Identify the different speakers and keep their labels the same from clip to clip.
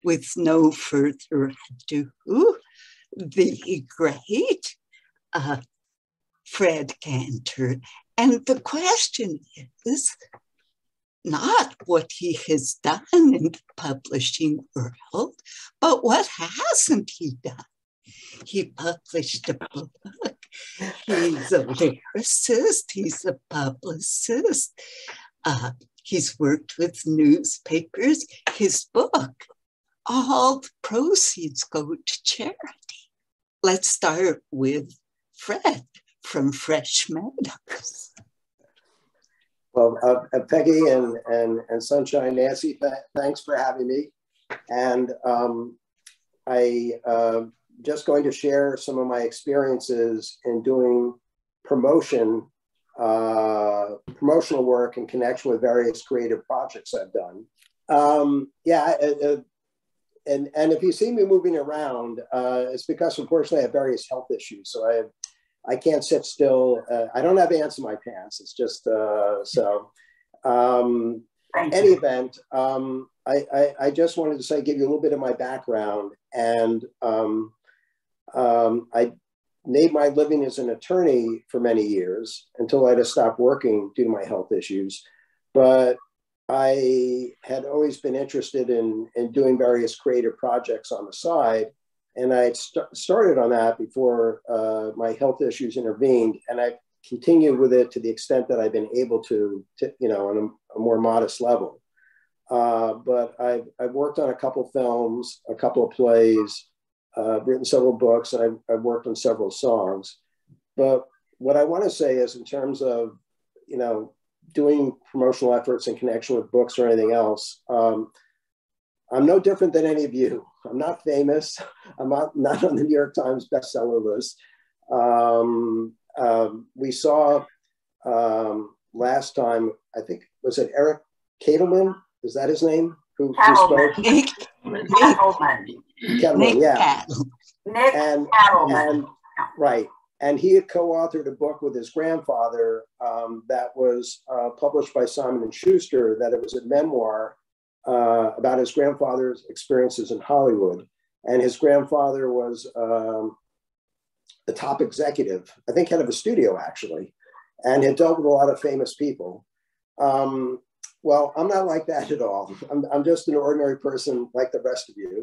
Speaker 1: with no further ado, the great Fred Cantor. And the question is not what he has done in the publishing world, but what hasn't he done? He published a book. He's a lyricist. He's a publicist. He's worked with newspapers. His book, all the proceeds go to charity. Let's start with Fred from Fresh Meadows.
Speaker 2: Well, Peggy and Sunshine Nancy, thanks for having me. And I just going to share some of my experiences in doing promotional work in connection with various creative projects I've done. And if you see me moving around, it's because unfortunately I have various health issues. So I can't sit still. I don't have ants in my pants. It's just, any event, I just wanted to give you a little bit of my background. And I made my living as an attorney for many years until I had to stop working due to my health issues. But I had always been interested in doing various creative projects on the side. And I started on that before my health issues intervened. And I continued with it to the extent that I've been able to on a more modest level. But I've worked on a couple films, a couple of plays, written several books, and I've worked on several songs. But what I want to say is in terms of, doing promotional efforts in connection with books or anything else, I'm no different than any of you. I'm not famous. I'm not on the New York Times bestseller list. We saw last time, I think, was it Eric Kettleman? Is that his name? Who spoke?
Speaker 3: Nick Kettleman.
Speaker 2: Kettleman, yeah.
Speaker 3: Nick Kettleman.
Speaker 2: Right. And he had co-authored a book with his grandfather that was published by Simon & Schuster, that it was a memoir about his grandfather's experiences in Hollywood. And his grandfather was the top executive, I think head of a studio actually, and had dealt with a lot of famous people. Well, I'm not like that at all. I'm just an ordinary person like the rest of you,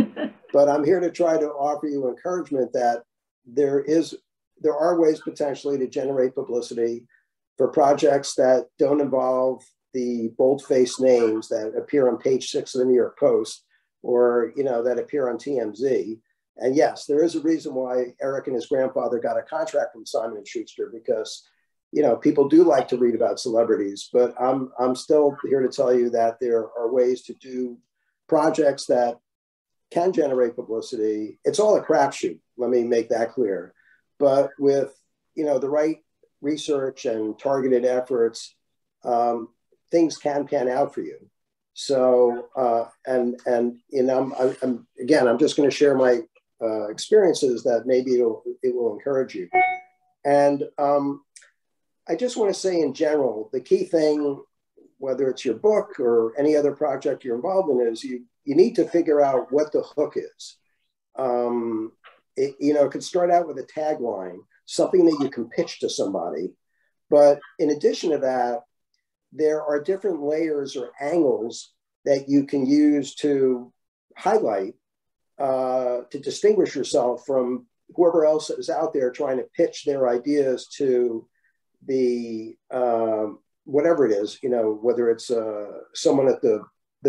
Speaker 2: but I'm here to try to offer you encouragement that there are ways potentially to generate publicity for projects that don't involve the bold-faced names that appear on page 6 of the New York Post or, that appear on TMZ. And yes, there is a reason why Eric and his grandfather got a contract from Simon & Schuster, because, people do like to read about celebrities, but I'm still here to tell you that there are ways to do projects that can generate publicity. It's all a crapshoot. Let me make that clear. But with, the right research and targeted efforts, things can pan out for you. So, I'm just going to share my experiences that maybe it will encourage you. And I just want to say in general, the key thing, whether it's your book or any other project you're involved in, is you need to figure out what the hook is. It could start out with a tagline, something that you can pitch to somebody. But in addition to that, there are different layers or angles that you can use to highlight, to distinguish yourself from whoever else is out there trying to pitch their ideas to the, whatever it is, whether it's someone at the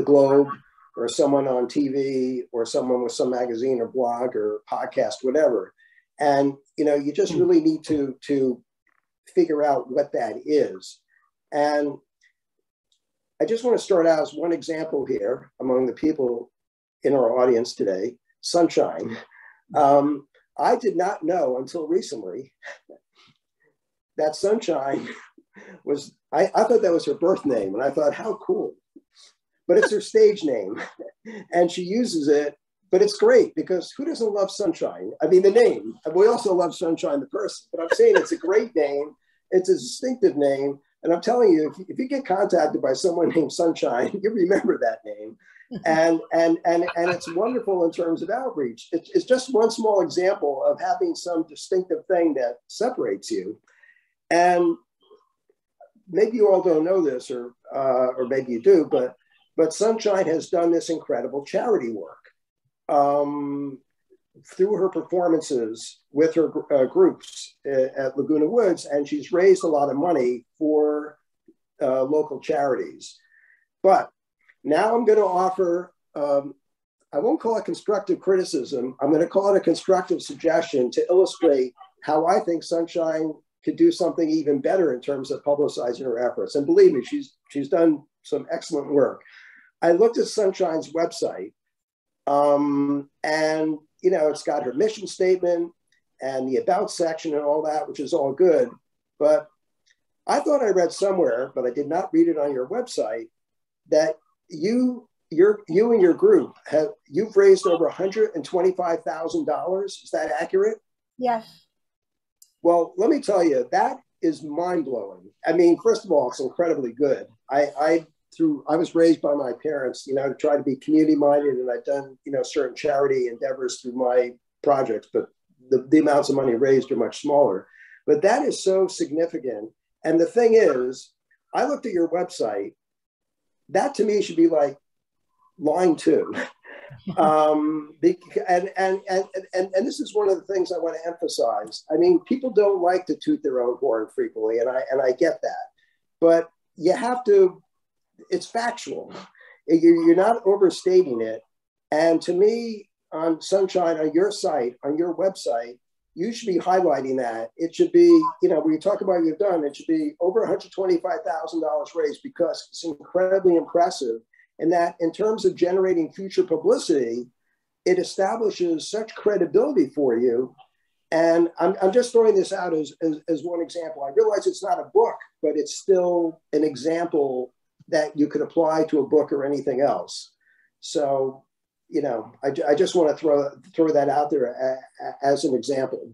Speaker 2: Globe or someone on TV or someone with some magazine or blog or podcast, whatever. And, you just really need to figure out what that is. And I just want to start out as one example here among the people in our audience today, Sunshine. I did not know until recently that Sunshine was, I thought that was her birth name. And I thought, how cool. But it's her stage name. And she uses it, but it's great because who doesn't love Sunshine? I mean, the name. We also love Sunshine, the person. But I'm saying it's a great name. It's a distinctive name. And I'm telling you, if you get contacted by someone named Sunshine, you remember that name. and it's wonderful in terms of outreach. It's just one small example of having some distinctive thing that separates you. And maybe you all don't know this, or maybe you do, but Sunshine has done this incredible charity work through her performances with her groups at Laguna Woods, and she's raised a lot of money for local charities. But now I'm going to offer, I won't call it constructive criticism, I'm going to call it a constructive suggestion to illustrate how I think Sunshine could do something even better in terms of publicizing her efforts. And believe me, she's done some excellent work. I looked at Sunshine's website, and it's got her mission statement and the about section and all that, which is all good. But I thought I read somewhere, but I did not read it on your website, that you and your group you've raised over $125,000. Is that accurate?
Speaker 4: Yes.
Speaker 2: Well, let me tell you, that is mind-blowing. I mean, first of all, it's incredibly good. I was raised by my parents, to try to be community-minded, and I've done, certain charity endeavors through my projects, but the amounts of money raised are much smaller. But that is so significant. And the thing is, I looked at your website. That to me should be like line 2. And this is one of the things I want to emphasize. I mean, people don't like to toot their own horn frequently, and I get that. But you have to, it's factual. You're not overstating it. And to me, on Sunshine, on your site, on your website, you should be highlighting that. It should be, when you talk about what you've done, it should be over $125,000 raised, because it's incredibly impressive. And that in terms of generating future publicity, it establishes such credibility for you. And I'm just throwing this out as one example. I realize it's not a book, but it's still an example that you could apply to a book or anything else. So, I just want to throw that out there as an example.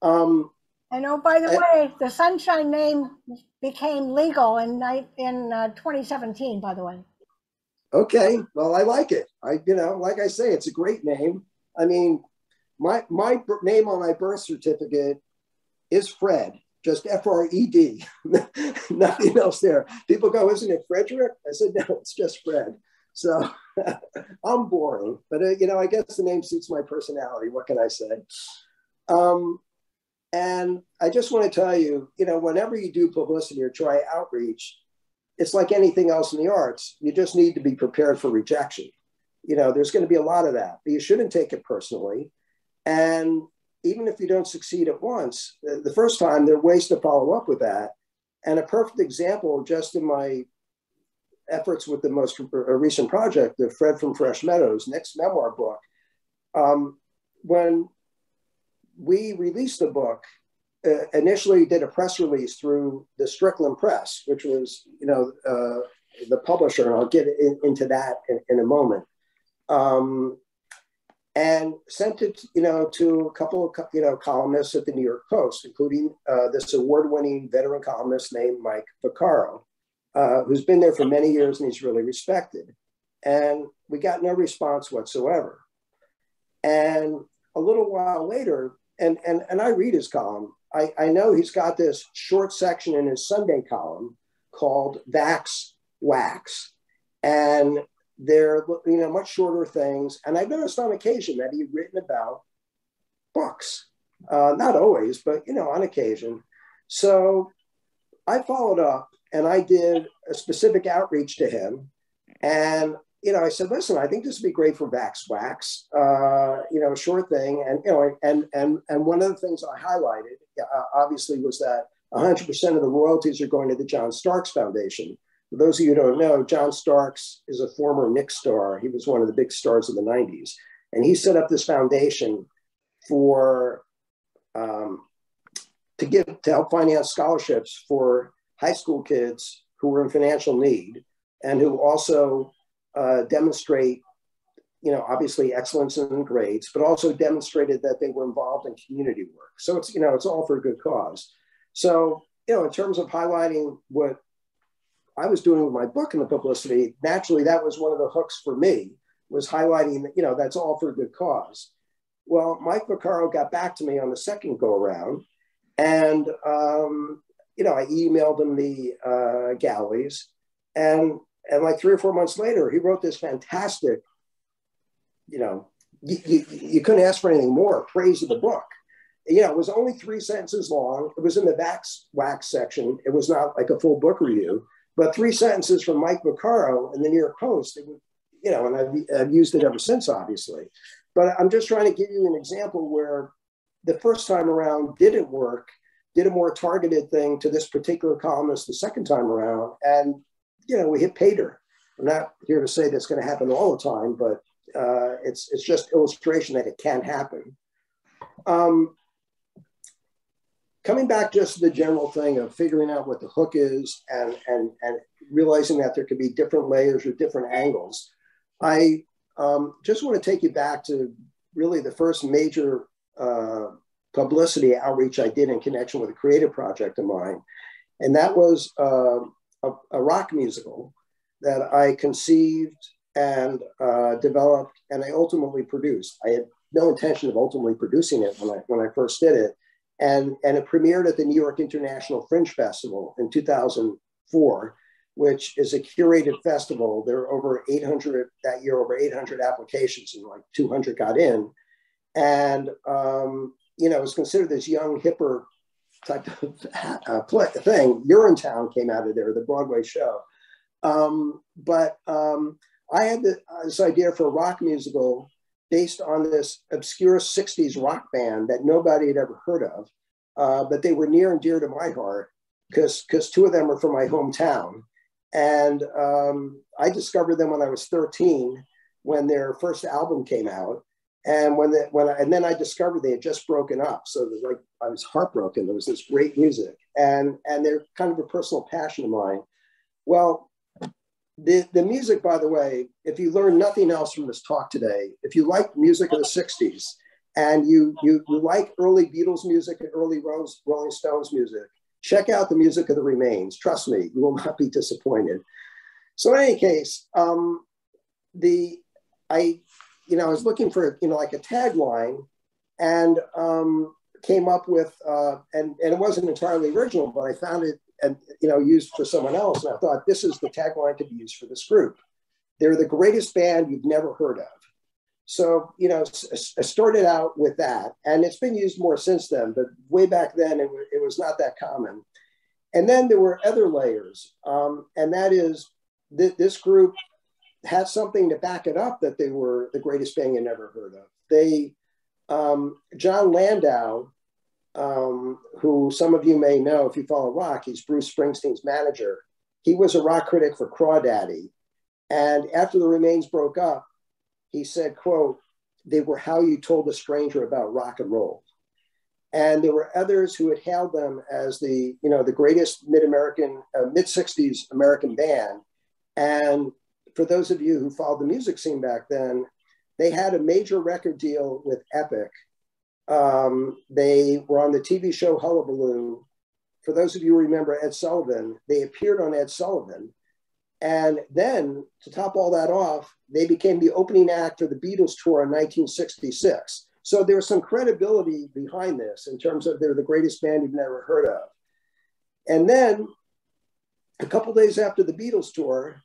Speaker 4: And oh, by the way, the Sunshine name became legal in 2017, by the way.
Speaker 2: Okay, well, I like it. Like I say, it's a great name. I mean, my name on my birth certificate is Fred, just F-R-E-D, nothing else there. People go, isn't it Frederick? I said, no, it's just Fred. So I'm boring, but I guess the name suits my personality. What can I say? And I just want to tell you, whenever you do publicity or try outreach, it's like anything else in the arts. You just need to be prepared for rejection. There's going to be a lot of that, but you shouldn't take it personally. And even if you don't succeed at once, the first time, there are ways to follow up with that. And a perfect example, just in my efforts with the most recent project, the Fred from Fresh Meadows next memoir book, when we released the book, initially did a press release through the Strickland Press, which was, the publisher, and I'll get into that in a moment, and sent it, to a couple of, columnists at the New York Post, including this award-winning veteran columnist named Mike Vaccaro, who's been there for many years and he's really respected. And we got no response whatsoever. And a little while later, and I read his column, I know he's got this short section in his Sunday column called Vax Wax. And they're, much shorter things. And I've noticed on occasion that he'd written about books, not always, but, on occasion. So I followed up and I did a specific outreach to him. And, I said, listen, I think this would be great for Vax Wax, a short thing. And, and one of the things I highlighted, obviously, was that 100% of the royalties are going to the John Starks Foundation. For those of you who don't know, John Starks is a former Knicks star. He was one of the big stars of the 90s. And he set up this foundation for, to help finance scholarships for high school kids who were in financial need and who also demonstrate, obviously excellence in grades, but also demonstrated that they were involved in community work. So it's, it's all for a good cause. So, in terms of highlighting what I was doing with my book and the publicity, naturally, that was one of the hooks for me, was highlighting that, you know, that's all for a good cause. Well, Mike Vaccaro got back to me on the second go around, and, you know, I emailed him the galleys, and like 3 or 4 months later, he wrote this fantastic, you know, you couldn't ask for anything more, praise of the book. You know, it was only 3 sentences long. It was in the wax section. It was not like a full book review, but 3 sentences from Mike Vaccaro in the New York Post. It was, you know, and I've used it ever since, obviously. But I'm just trying to give you an example where the first time around didn't work, did a more targeted thing to this particular columnist the second time around, and, you know, we hit pay dirt. I'm not here to say that's going to happen all the time, but it's just illustration that it can happen. Coming back just to the general thing of figuring out what the hook is and realizing that there could be different layers or different angles, I just want to take you back to really the first major publicity outreach I did in connection with a creative project of mine. And that was a rock musical that I conceived and developed, and I ultimately produced. I had no intention of ultimately producing it when I first did it. And it premiered at the New York International Fringe Festival in 2004, which is a curated festival. There were over 800 that year, over 800 applications, and like 200 got in. And, you know, it was considered this young, hipper type of thing. Urinetown came out of there, the Broadway show. But I had this idea for a rock musical based on this obscure 60s rock band that nobody had ever heard of. But they were near and dear to my heart because 2 of them were from my hometown. And I discovered them when I was 13, when their first album came out. And and then I discovered they had just broken up. So it was like, I was heartbroken. There was this great music, and they're kind of a personal passion of mine. Well, the music, by the way, if you learn nothing else from this talk today, if you like music of the 60s and you like early Beatles music and early Rolling Stones music, check out the music of the Remains. Trust me, you will not be disappointed. So in any case, I was looking for, like a tagline, and came up with, and it wasn't entirely original, but I found it and used for someone else. And I thought, this is the tagline to be used for this group. They're the greatest band you've never heard of. So, I started out with that, and it's been used more since then, but way back then it was not that common. And then there were other layers, and that is this group had something to back it up that they were the greatest band you never heard of. They, John Landau, who some of you may know if you follow rock, he's Bruce Springsteen's manager. He was a rock critic for Crawdaddy. And after the Remains broke up, he said, quote, "They were how you told a stranger about rock and roll." And there were others who had hailed them as the greatest mid-60s American band. And for those of you who followed the music scene back then, they had a major record deal with Epic. They were on the TV show Hullabaloo. For those of you who remember Ed Sullivan, they appeared on Ed Sullivan. And then, to top all that off, they became the opening act for the Beatles tour in 1966. So there was some credibility behind this in terms of they're the greatest band you've never heard of. And then, a couple days after the Beatles tour,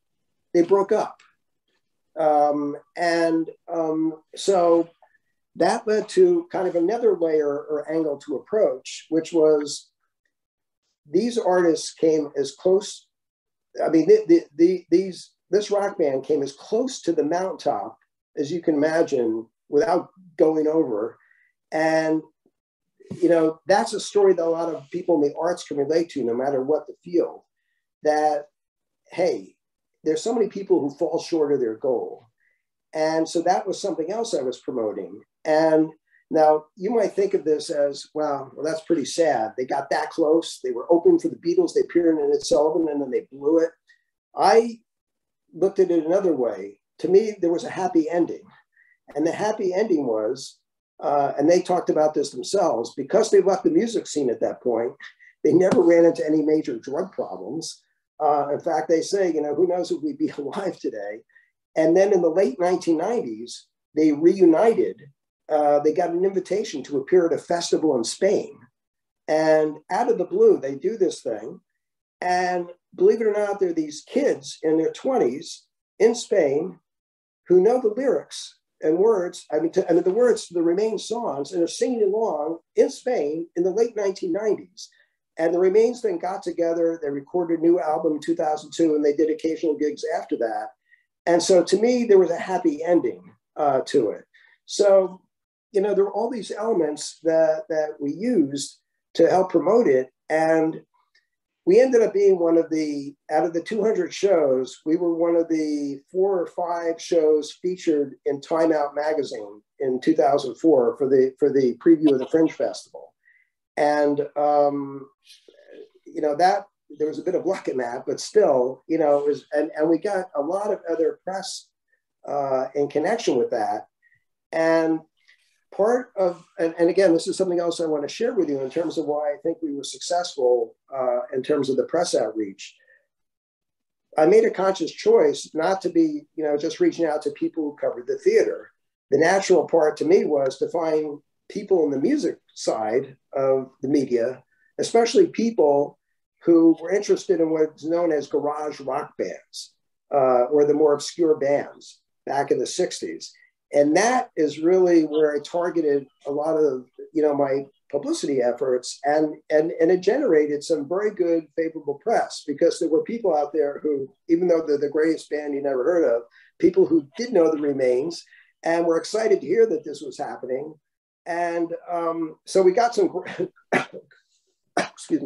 Speaker 2: they broke up. So that led to kind of another layer or angle to approach, which was these artists came as close. I mean, this rock band came as close to the mountaintop as you can imagine without going over. And, that's a story that a lot of people in the arts can relate to, no matter what the field, that, hey, there's so many people who fall short of their goal. And so that was something else I was promoting. And now you might think of this as, well, that's pretty sad. They got that close. They were open for the Beatles. They appeared in Ed Sullivan, and then they blew it. I looked at it another way. To me, there was a happy ending. And the happy ending was, and they talked about this themselves, because they left the music scene at that point, they never ran into any major drug problems. In fact, they say, who knows if we'd be alive today. And then in the late 1990s, they reunited. They got an invitation to appear at a festival in Spain. And out of the blue, they do this thing. And believe it or not, there are these kids in their 20s in Spain who know the lyrics and words, the words to the Remains songs, and are singing along in Spain in the late 1990s. And the Remains then got together, they recorded a new album in 2002, and they did occasional gigs after that. And so to me, there was a happy ending to it. So, there were all these elements that we used to help promote it. And we ended up being out of the 200 shows, we were one of the 4 or 5 shows featured in Time Out magazine in 2004 for the preview of the Fringe Festival. And, that there was a bit of luck in that, but still, it was, and we got a lot of other press in connection with that. And part of, and again, this is something else I want to share with you in terms of why I think we were successful in terms of the press outreach. I made a conscious choice not to be, just reaching out to people who covered the theater. The natural part to me was to find people in the music side of the media, especially people who were interested in what's known as garage rock bands or the more obscure bands back in the 60s. And that is really where I targeted a lot of, my publicity efforts, and it generated some very good, favorable press, because there were people out there who, even though they're the greatest band you never heard of, people who did know the Remains and were excited to hear that this was happening. And so we got some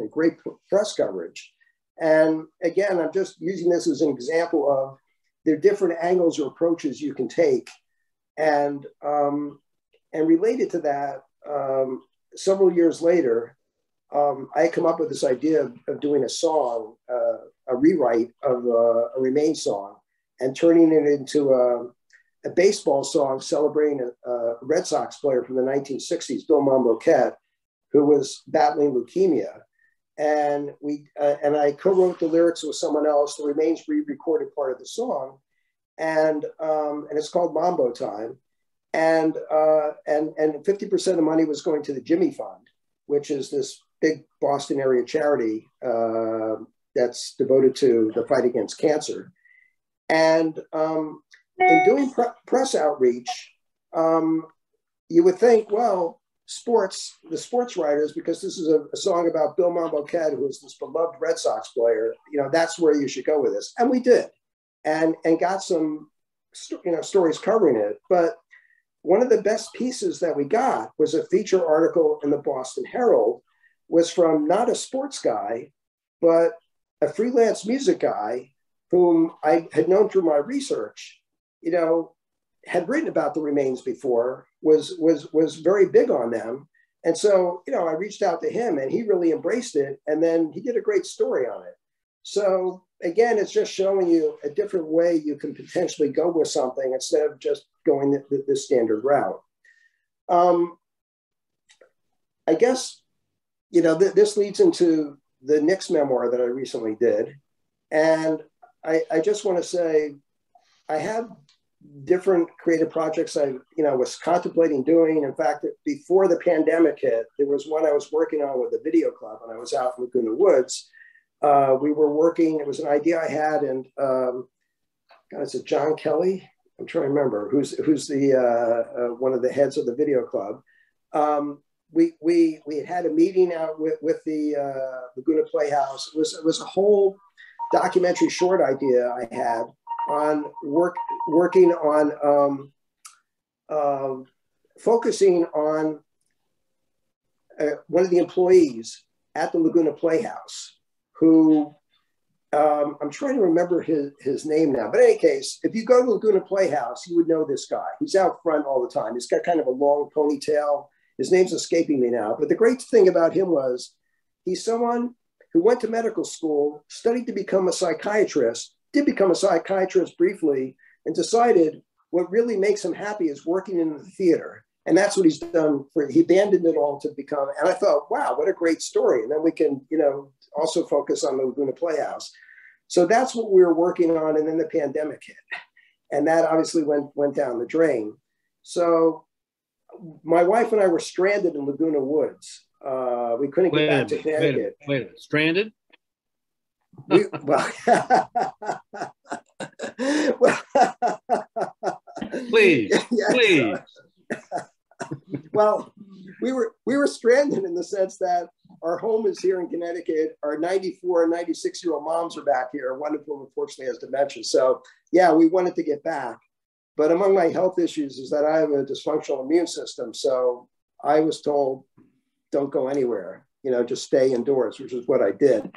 Speaker 2: great press coverage. And again, I'm just using this as an example of the different angles or approaches you can take. And related to that, several years later, I come up with this idea of doing a song, a rewrite of a Remains song, and turning it into a baseball song celebrating a Red Sox player from the 1960s, Bill Mambo-Ket, who was battling leukemia. And I co-wrote the lyrics with someone else. The Remains re-recorded part of the song. And it's called Mambo Time, and 50% of the money was going to the Jimmy Fund, which is this big Boston area charity that's devoted to the fight against cancer. And in doing press outreach, you would think, well, the sports writers, because this is a song about Bill Mambo-Ket, who is this beloved Red Sox player, that's where you should go with this, and we did. And got some, stories covering it. But one of the best pieces that we got was a feature article in the Boston Herald, was from not a sports guy, but a freelance music guy whom I had known through my research, had written about the Remains before, was very big on them. And so, I reached out to him, and he really embraced it. And then he did a great story on it. So again, it's just showing you a different way you can potentially go with something instead of just going the standard route. I guess, this leads into the Knicks memoir that I recently did. And I just want to say, I have different creative projects I was contemplating doing. In fact, before the pandemic hit, there was one I was working on with the Video Club, and I was out in Laguna Woods. We were working, it was an idea I had, and is it John Kelly? I'm trying to remember who's the one of the heads of the Video Club. We had a meeting out with the Laguna Playhouse. It was a whole documentary short idea I had on working on focusing on one of the employees at the Laguna Playhouse, who I'm trying to remember his name now. But in any case, if you go to Laguna Playhouse, you would know this guy. He's out front all the time. He's got kind of a long ponytail. His name's escaping me now. But the great thing about him was he's someone who went to medical school, studied to become a psychiatrist, did become a psychiatrist briefly, and decided what really makes him happy is working in the theater. And that's what he's done. He abandoned it all to become, and I thought, wow, what a great story. And then we can, also focus on the Laguna Playhouse. So that's what we were working on. And then the pandemic hit. And that obviously went down the drain. So my wife and I were stranded in Laguna Woods. We couldn't get back to Connecticut.
Speaker 5: Wait a minute. Stranded? Please,
Speaker 2: yes,
Speaker 5: please.
Speaker 2: Well, we were stranded in the sense that our home is here in Connecticut. Our 94 and 96-year-old moms are back here. One of whom, unfortunately, has dementia. So, yeah, we wanted to get back. But among my health issues is that I have a dysfunctional immune system. So I was told, don't go anywhere, just stay indoors, which is what I did.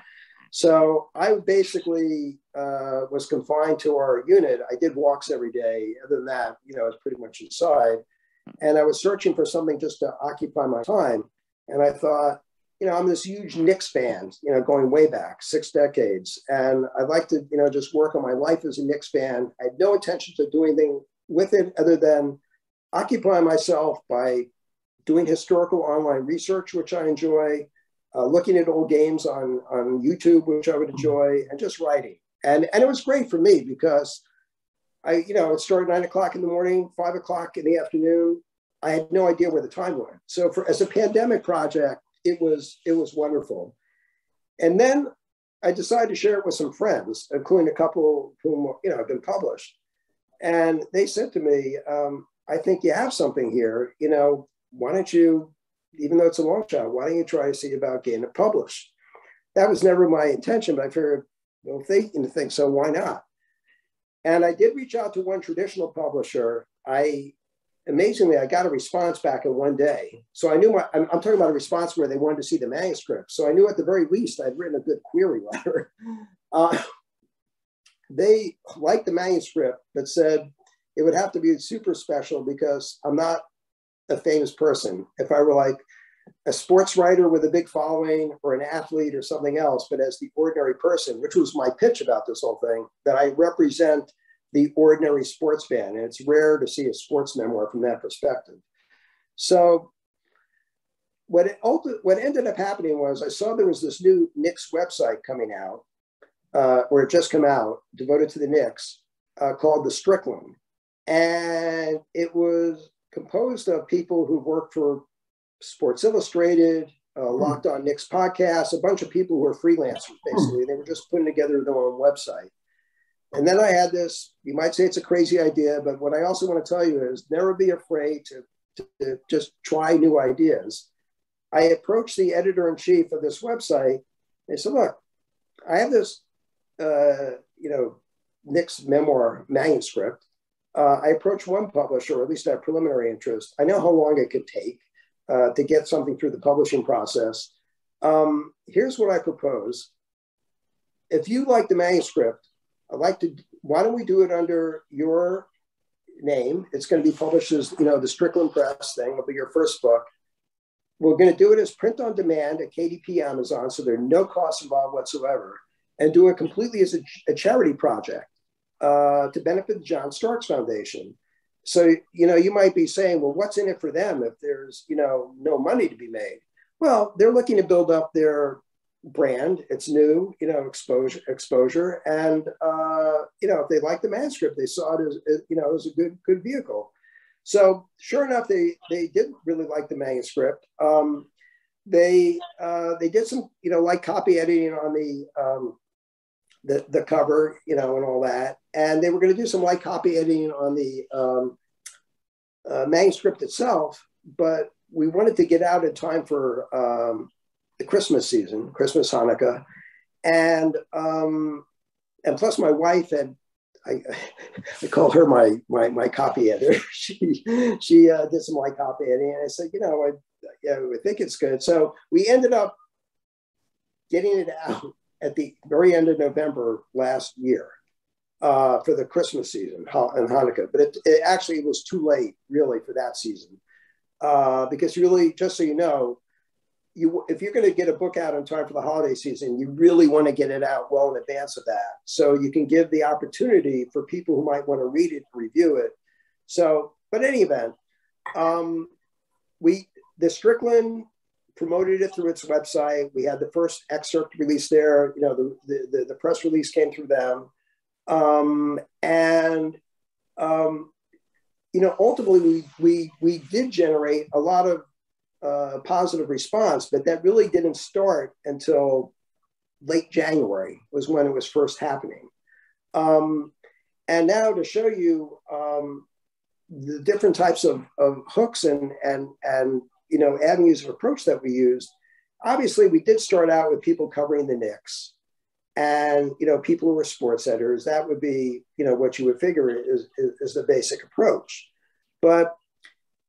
Speaker 2: So I basically was confined to our unit. I did walks every day. Other than that, I was pretty much inside. And I was searching for something just to occupy my time. And I thought, I'm this huge Knicks fan, going way back 6 decades. And I'd like to, just work on my life as a Knicks fan. I had no intention to do anything with it other than occupy myself by doing historical online research, which I enjoy, looking at old games on YouTube, which I would enjoy, and just writing. And it was great for me because it started 9 o'clock in the morning, 5 o'clock in the afternoon. I had no idea where the time went. So as a pandemic project, it was wonderful. And then I decided to share it with some friends, including a couple whom, have been published. And they said to me, I think you have something here, why don't you, even though it's a long shot, why don't you try to see about getting it published? That was never my intention, but I figured, well, if they think so, why not? And I did reach out to one traditional publisher. Amazingly, I got a response back in one day. So I knew I'm talking about a response where they wanted to see the manuscript. So I knew at the very least I'd written a good query letter. They liked the manuscript, but said it would have to be super special because I'm not a famous person. If I were like a sports writer with a big following or an athlete or something else, but as the ordinary person, which was my pitch about this whole thing, that I represent the ordinary sports fan. And it's rare to see a sports memoir from that perspective. So what ended up happening was I saw there was this new Knicks website coming out, or it just come out, devoted to the Knicks, called The Strickland. And it was composed of people who worked for Sports Illustrated, Locked On Knicks podcast, a bunch of people who were freelancers, basically. They were just putting together their own website. And then I had this, you might say it's a crazy idea, but what I also want to tell you is never be afraid to just try new ideas. I approached the editor-in-chief of this website and said, look, I have this, Knicks memoir manuscript. I approached one publisher, or at least I have preliminary interest. I know how long it could take to get something through the publishing process. Here's what I propose. If you like the manuscript, why don't we do it under your name? It's going to be published as, the Strickland Press thing. It'll be your first book. We're going to do it as print on demand at KDP Amazon, so there are no costs involved whatsoever, and do it completely as a charity project to benefit the John Starks Foundation. So, you might be saying, well, what's in it for them if there's, no money to be made? Well, they're looking to build up their brand. It's new, exposure. And, if they like the manuscript, they saw it as a good vehicle. So sure enough, they did really like the manuscript. They did some, like copy editing on the cover, and all that. And they were going to do some light copy editing on the manuscript itself, but we wanted to get out in time for the Christmas season, Christmas, Hanukkah. And plus my wife had, I call her my copy editor. She did some light copy editing. And I said, I think it's good. So we ended up getting it out at the very end of November last year for the Christmas season and Hanukkah. But it actually was too late, really, for that season. Because really, just so you know, if you're going to get a book out in time for the holiday season, you really want to get it out well in advance of that. So you can give the opportunity for people who might want to read it and review it. So, but in any event, the Strickland promoted it through its website. We had the first excerpt released there. You know, the press release came through them. You know, ultimately we did generate a lot of positive response, but that really didn't start until late January was when it was first happening. And now to show you the different types of hooks and you know, avenues of approach that we used. Obviously, we did start out with people covering the Knicks, and you know, people who were sports editors. That would be, you know, what you would figure is the basic approach. But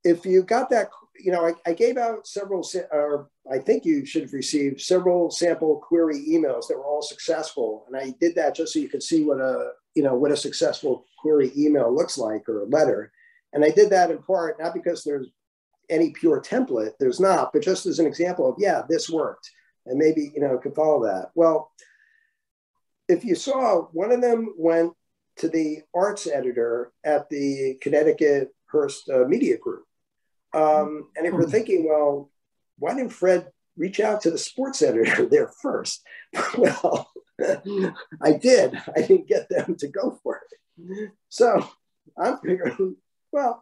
Speaker 2: if you got that, you know, I gave out several, or I think you should have received several sample query emails that were all successful, and I did that just so you could see what a successful query email looks like, or a letter. And I did that in part not because there's any pure template, there's not, but just as an example of, yeah, this worked, and maybe, you know, could follow that. Well, if you saw, one of them went to the arts editor at the Connecticut Hearst Media Group. And if we're thinking, well, why didn't Fred reach out to the sports editor there first? Well, I did. I didn't get them to go for it. So I'm figuring, well,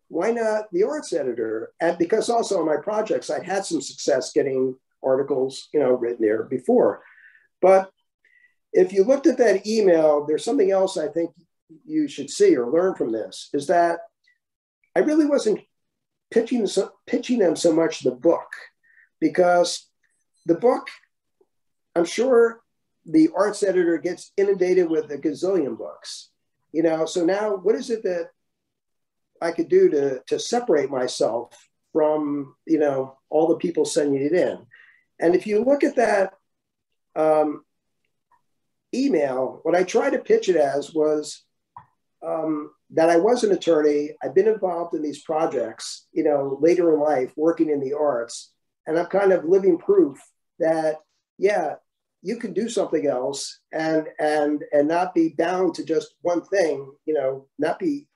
Speaker 2: why not the arts editor? And because also on my projects, I had some success getting articles, you know, written there before. But if you looked at that email, there's something else I think you should see or learn from this, is that I really wasn't pitching them so much the book, because the book, I'm sure the arts editor gets inundated with a gazillion books, you know. So now what is it that I could do to separate myself from, you know, all the people sending it in? And if you look at that email, what I tried to pitch it as was that I was an attorney. I've been involved in these projects, you know, later in life, working in the arts, and I'm kind of living proof that, yeah, you can do something else and not be bound to just one thing, you know, not be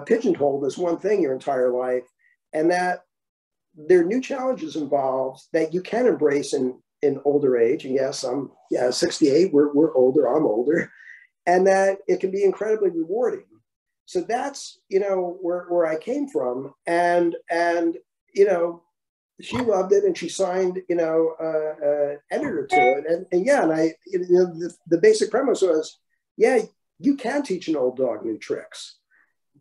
Speaker 2: pigeonholed as one thing your entire life, and that there are new challenges involved that you can embrace in older age. And yes, I'm 68. We're older. I'm older, and that it can be incredibly rewarding. So that's, you know, where I came from, and you know, she loved it, and she signed, you know, editor to it, and yeah, and I, you know, the basic premise was, yeah, you can teach an old dog new tricks.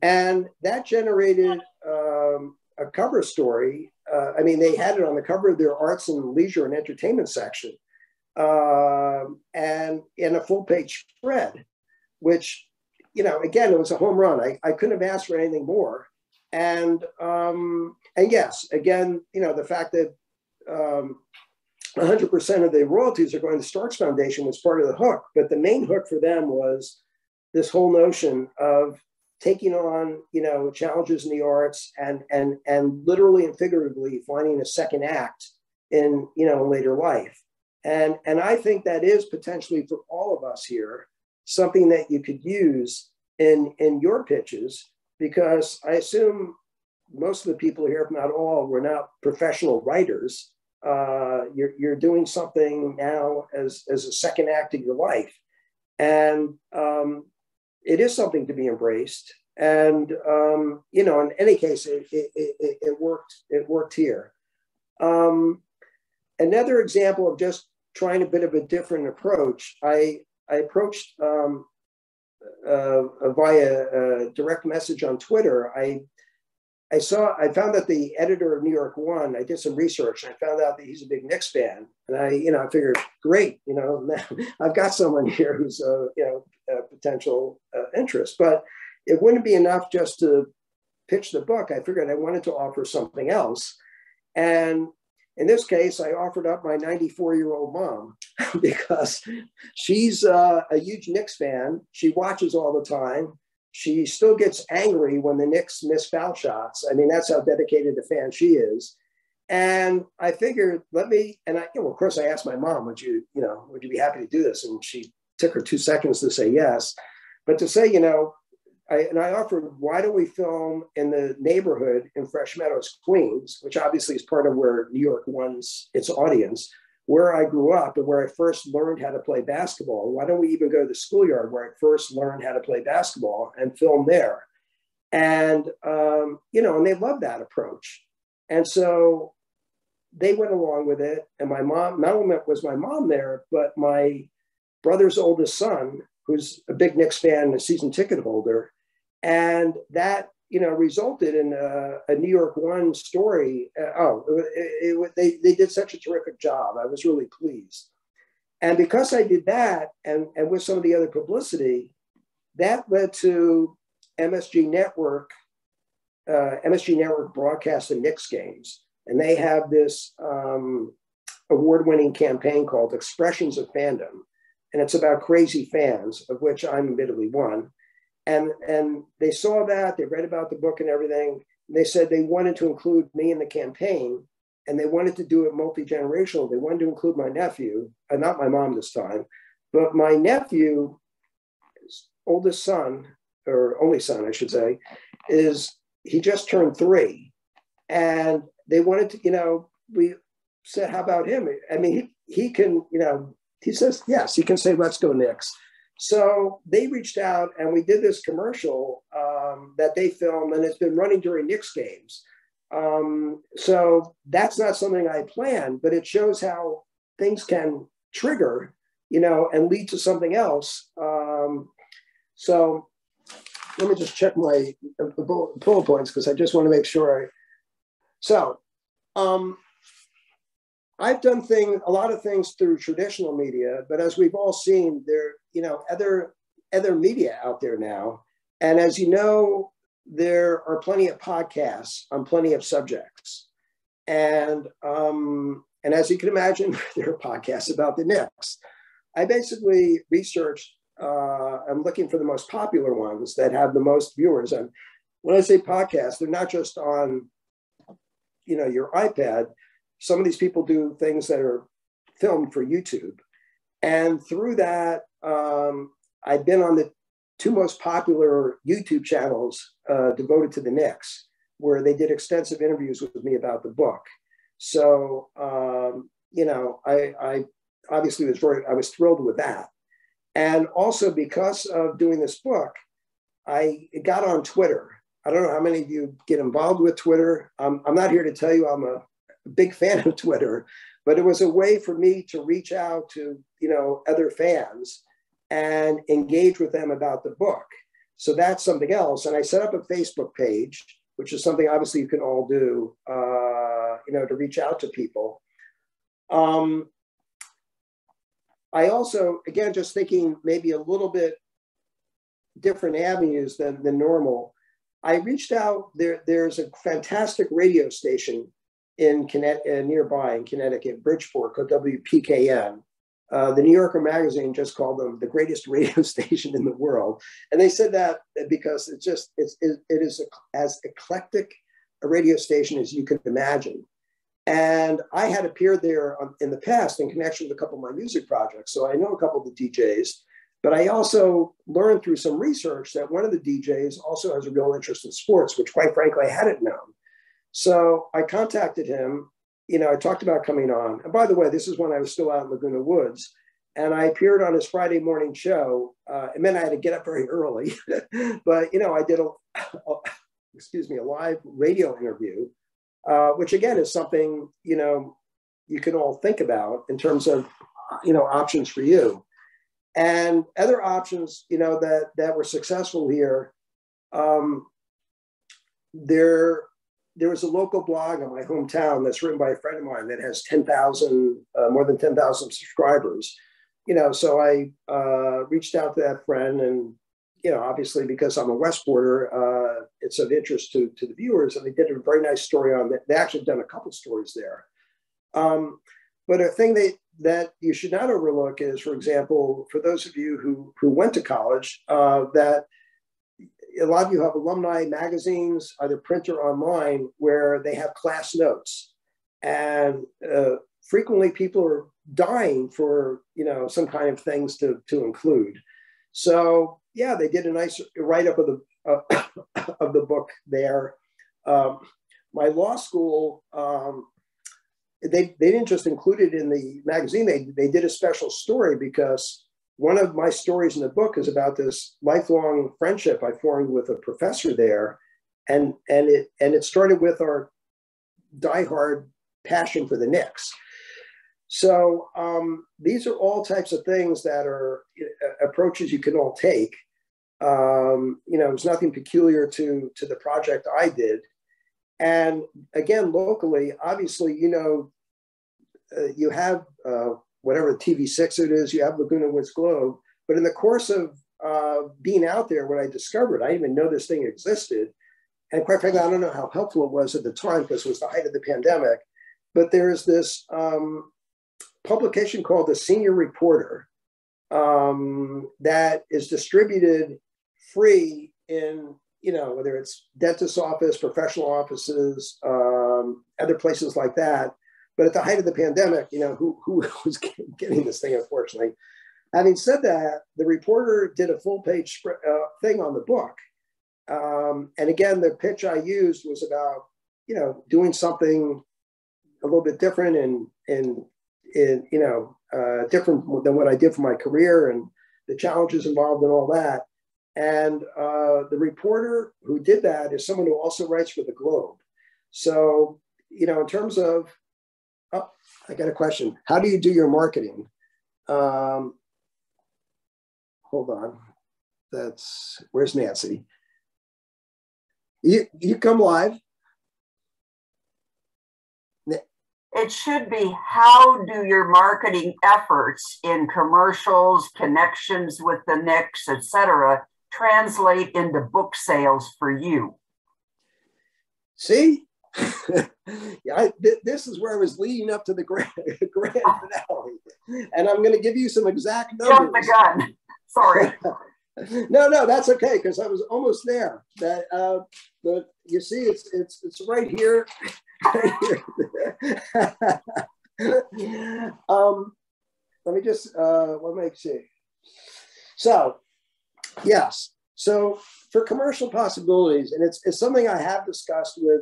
Speaker 2: And that generated a cover story. I mean, they had it on the cover of their arts and leisure and entertainment section, and in a full page spread, which, you know, again, it was a home run. I couldn't have asked for anything more. And yes, again, you know, the fact that 100% of the royalties are going to the Starks Foundation was part of the hook, but the main hook for them was this whole notion of taking on, you know, challenges in the arts and literally and figuratively finding a second act in, you know, later life. And I think that is potentially for all of us here, something that you could use in your pitches, because I assume most of the people here, if not all, were not professional writers. You're doing something now as a second act of your life. And it is something to be embraced. And, you know, in any case, it worked. It worked here. Another example of just trying a bit of a different approach, I approached via direct message on Twitter. I found that the editor of New York One, I did some research, and I found out that he's a big Knicks fan. And I figured, great, you know, I've got someone here who's, you know, a potential interest. But it wouldn't be enough just to pitch the book. I figured I wanted to offer something else. And in this case, I offered up my 94-year-old mom because she's a huge Knicks fan. She watches all the time. She still gets angry when the Knicks miss foul shots. I mean, that's how dedicated a fan she is. And I figured, of course, I asked my mom, would you be happy to do this? And she took her 2 seconds to say yes. But to say, you know, I offered, why don't we film in the neighborhood in Fresh Meadows, Queens, which obviously is part of where New York wants its audience, where I grew up and where I first learned how to play basketball. Why don't we even go to the schoolyard where I first learned how to play basketball and film there? And, and they loved that approach. And so they went along with it. And my mom, not only was my mom there, but my brother's oldest son, who's a big Knicks fan and a season ticket holder. And that, resulted in a New York One story. They did such a terrific job. I was really pleased. And because I did that, and with some of the other publicity, that led to MSG Network broadcast the Knicks games. And they have this award-winning campaign called Expressions of Fandom. And it's about crazy fans, of which I'm admittedly one. And they saw that, they read about the book and everything. And they said they wanted to include me in the campaign, and they wanted to do it multi-generational. They wanted to include my nephew, not my mom this time, but my nephew, his oldest son, or only son, I should say, he just turned 3. And they wanted to, we said, how about him? I mean, he can, he says, yes, he can say, let's go Knicks. So they reached out and we did this commercial that they filmed, and it's been running during Knicks games. So that's not something I planned, but it shows how things can trigger, and lead to something else. So let me just check my bullet points, because I just want to make sure. I've done a lot of things through traditional media, but as we've all seen, there, other media out there now. And as you know, there are plenty of podcasts on plenty of subjects. And as you can imagine, there are podcasts about the Knicks. I basically researched, I'm looking for the most popular ones that have the most viewers. And when I say podcasts, they're not just on, your iPad. Some of these people do things that are filmed for YouTube. And through that, I've been on the 2 most popular YouTube channels devoted to the Knicks, where they did extensive interviews with me about the book. So, I obviously I was thrilled with that. And also because of doing this book, I got on Twitter. I don't know how many of you get involved with Twitter. I'm not here to tell you I'm a big fan of Twitter, but it was a way for me to reach out to, other fans and engage with them about the book. So that's something else. And I set up a Facebook page, which is something obviously you can all do, to reach out to people. I also, again, just thinking maybe a little bit different avenues than normal. I reached out, there's a fantastic radio station in nearby in Connecticut, Bridgeport, called WPKN. The New Yorker magazine just called them the greatest radio station in the world. And they said that because it is as eclectic a radio station as you could imagine. And I had appeared there in the past in connection with a couple of my music projects. So I know a couple of the DJs, but I also learned through some research that one of the DJs also has a real interest in sports, which quite frankly, I hadn't known. So I contacted him, I talked about coming on. And by the way, this is when I was still out in Laguna Woods, and I appeared on his Friday morning show. It meant I had to get up very early, but, I did a live radio interview, which again is something, you can all think about in terms of, options for you. And other options, that were successful here, there was a local blog in my hometown that's written by a friend of mine that has more than 10,000 subscribers. So I reached out to that friend, and, obviously because I'm a Westporter, it's of interest to the viewers, and they did a very nice story on that. They actually done a couple stories there. But a thing that you should not overlook is, for example, for those of you who went to college, that a lot of you have alumni magazines, either print or online, where they have class notes. And frequently people are dying for, some kind of things to include. So yeah, they did a nice write-up of of the book there. My law school, they didn't just include it in the magazine. They did a special story because one of my stories in the book is about this lifelong friendship I formed with a professor there, and it started with our diehard passion for the Knicks. So these are all types of things that are approaches you can all take. There's nothing peculiar to the project I did. And again, locally, obviously, you have whatever TV6 it is, you have Laguna Woods Globe. But in the course of being out there, what I discovered, I didn't even know this thing existed. And quite frankly, I don't know how helpful it was at the time because it was the height of the pandemic. But there's this publication called The Senior Reporter that is distributed free in, whether it's dentist's office, professional offices, other places like that. But at the height of the pandemic, who was getting this thing, unfortunately. Having said that, the reporter did a full page thing on the book. And again, the pitch I used was about, doing something a little bit different and different than what I did for my career and the challenges involved and all that. And the reporter who did that is someone who also writes for the Globe. So, in terms of, I got a question. How do you do your marketing? Hold on. Where's Nancy? You come live.
Speaker 3: It should be, how do your marketing efforts in commercials, connections with the Knicks, etc., translate into book sales for you?
Speaker 2: See? This is where I was leading up to the grand finale. And I'm going to give you some exact numbers.
Speaker 3: Jump the gun. Sorry.
Speaker 2: No, that's okay, because I was almost there. But you see, it's right here. Let me just let me see. So, yes. So for commercial possibilities, and it's something I have discussed with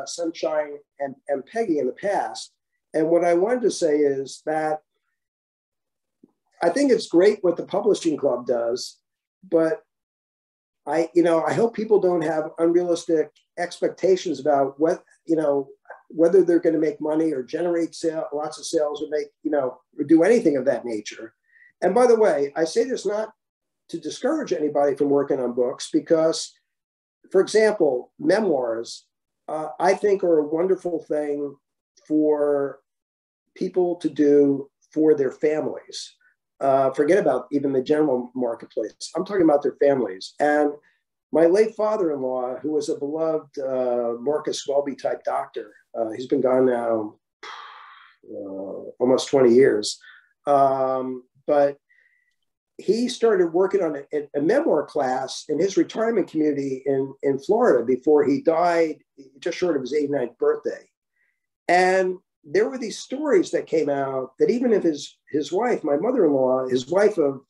Speaker 2: Sunshine and Peggy in the past. And what I wanted to say is that I think it's great what the Publishing Club does, but I hope people don't have unrealistic expectations about whether they're going to make money or generate lots of sales or make, or do anything of that nature. And by the way, I say this not to discourage anybody from working on books because, for example, memoirs, I think are a wonderful thing for people to do for their families. Forget about even the general marketplace. I'm talking about their families. And my late father-in-law, who was a beloved Marcus Welby type doctor, he's been gone now almost 20 years. But he started working on a memoir class in his retirement community in Florida before he died just short of his 89th birthday. And there were these stories that came out that even if his wife, my mother-in-law, his wife of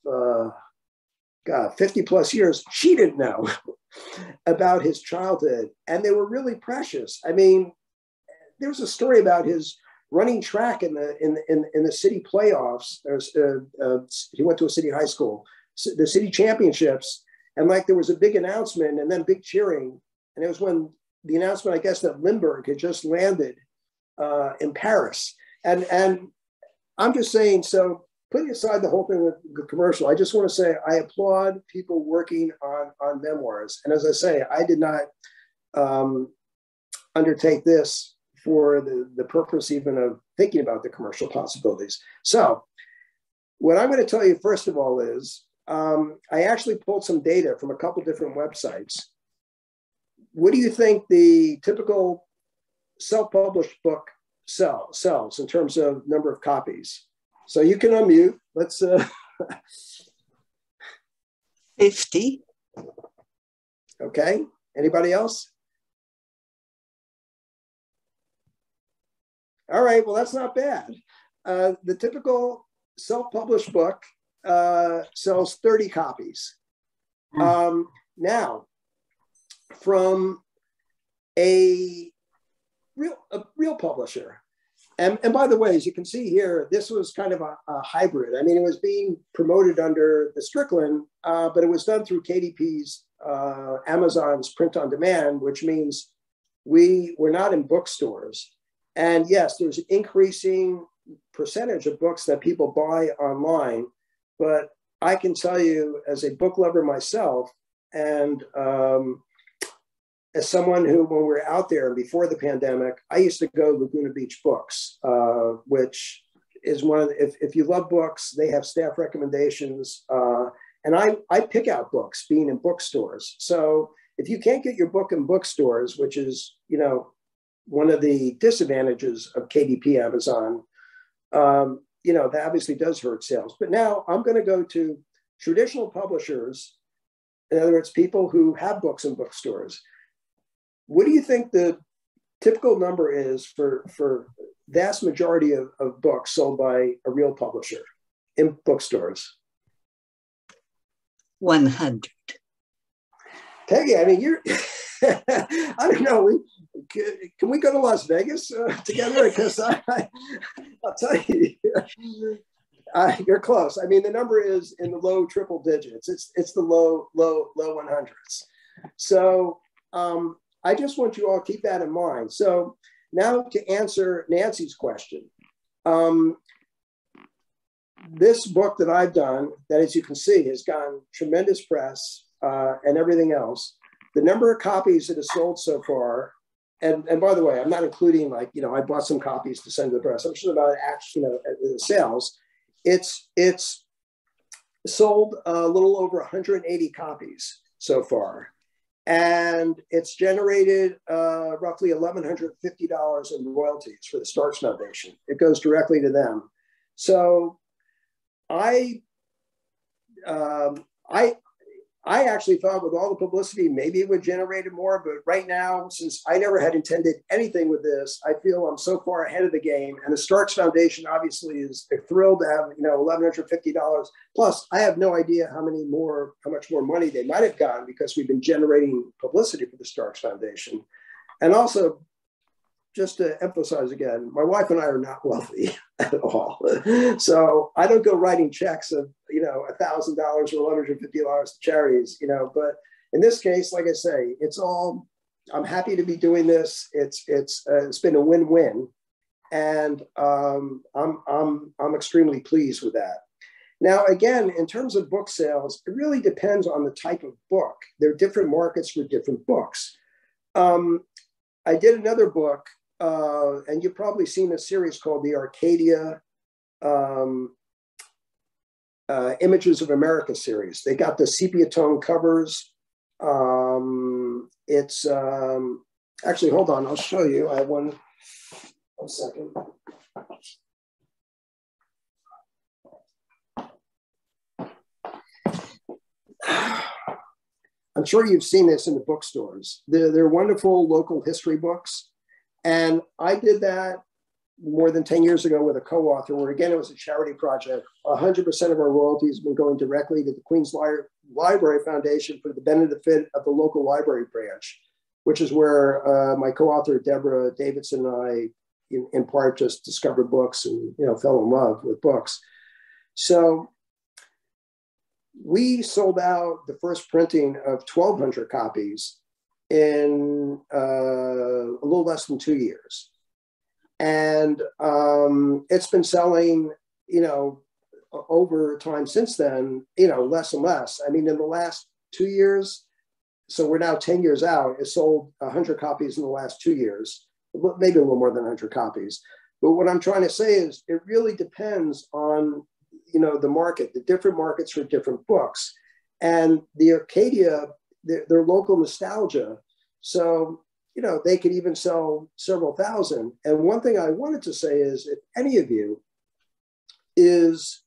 Speaker 2: 50 plus years, she didn't know about his childhood. And they were really precious. I mean, there was a story about his running track in the city playoffs. He went to a city high school, the city championships. And there was a big announcement and then big cheering. And it was when the announcement, I guess, that Lindbergh had just landed in Paris. And I'm just saying, so putting aside the whole thing with the commercial, I just want to say I applaud people working on memoirs. And as I say, I did not undertake this for the purpose even of thinking about the commercial possibilities. So what I'm going to tell you, first of all, is I actually pulled some data from a couple different websites. What do you think the typical self-published book sells in terms of number of copies? So you can unmute. Let's
Speaker 1: 50.
Speaker 2: Okay. Anybody else? All right. Well, that's not bad. The typical self-published book sells 30 copies. Now, from a real publisher. And by the way, as you can see here, this was kind of a hybrid. I mean, it was being promoted under the Strickland, but it was done through KDP's, Amazon's print on demand, which means we're not in bookstores. And yes, there's an increasing percentage of books that people buy online, but I can tell you as a book lover myself, and as someone who, when we were out there before the pandemic, I used to go to Laguna Beach Books, which is one of the, if you love books, they have staff recommendations. And I pick out books being in bookstores. So if you can't get your book in bookstores, which is, you know, one of the disadvantages of KDP Amazon, you know, that obviously does hurt sales. But now I'm going to go to traditional publishers, in other words, people who have books in bookstores. What do you think the typical number is for vast majority of books sold by a real publisher in bookstores?
Speaker 1: 100.
Speaker 2: Peggy, I mean, you're, I don't know, can we go to Las Vegas together? Because I'll tell you, you're close. I mean, the number is in the low triple digits. It's the low 100s. So I just want you all to keep that in mind. So now to answer Nancy's question. This book that I've done, that as you can see, has gotten tremendous press and everything else. The number of copies that has sold so far, and by the way, I'm not including, like, you know, I bought some copies to send to the press. I'm sure about actually, you know, the sales. It's sold a little over 180 copies so far. And it's generated roughly $1,150 in royalties for the Starks Foundation. It goes directly to them. So I actually thought with all the publicity, maybe it would generate more, but right now, since I never had intended anything with this, I feel I'm so far ahead of the game. And the Starks Foundation obviously is thrilled to have, you know, $1,150. Plus, I have no idea how much more money they might have gotten because we've been generating publicity for the Starks Foundation. And also, just to emphasize again, my wife and I are not wealthy at all. So I don't go writing checks of, you know, $1,000 or $150 to charities, you know, but in this case, like I say, it's all, I'm happy to be doing this. It's been a win-win. And I'm extremely pleased with that. Now, again, in terms of book sales, it really depends on the type of book. There are different markets for different books. I did another book, and you've probably seen a series called the Arcadia Images of America series. They got the sepia tone covers. It's actually, hold on, I'll show you. I have one second. I'm sure you've seen this in the bookstores. They're wonderful local history books. And I did that more than 10 years ago with a co-author where, again, it was a charity project. 100% of our royalties have been going directly to the Queens Library Foundation for the benefit of the local library branch, which is where my co-author, Deborah Davidson, and I, in part, just discovered books and, you know, fell in love with books. So we sold out the first printing of 1,200 copies in a little less than 2 years. And it's been selling, you know, over time since then, you know, less and less. I mean, in the last 2 years, so we're now 10 years out, it sold 100 copies in the last 2 years, maybe a little more than 100 copies. But what I'm trying to say is it really depends on, you know, the market, the different markets for different books. And the Arcadia, their local nostalgia. So, you know, they could even sell several thousand. And one thing I wanted to say is, if any of you is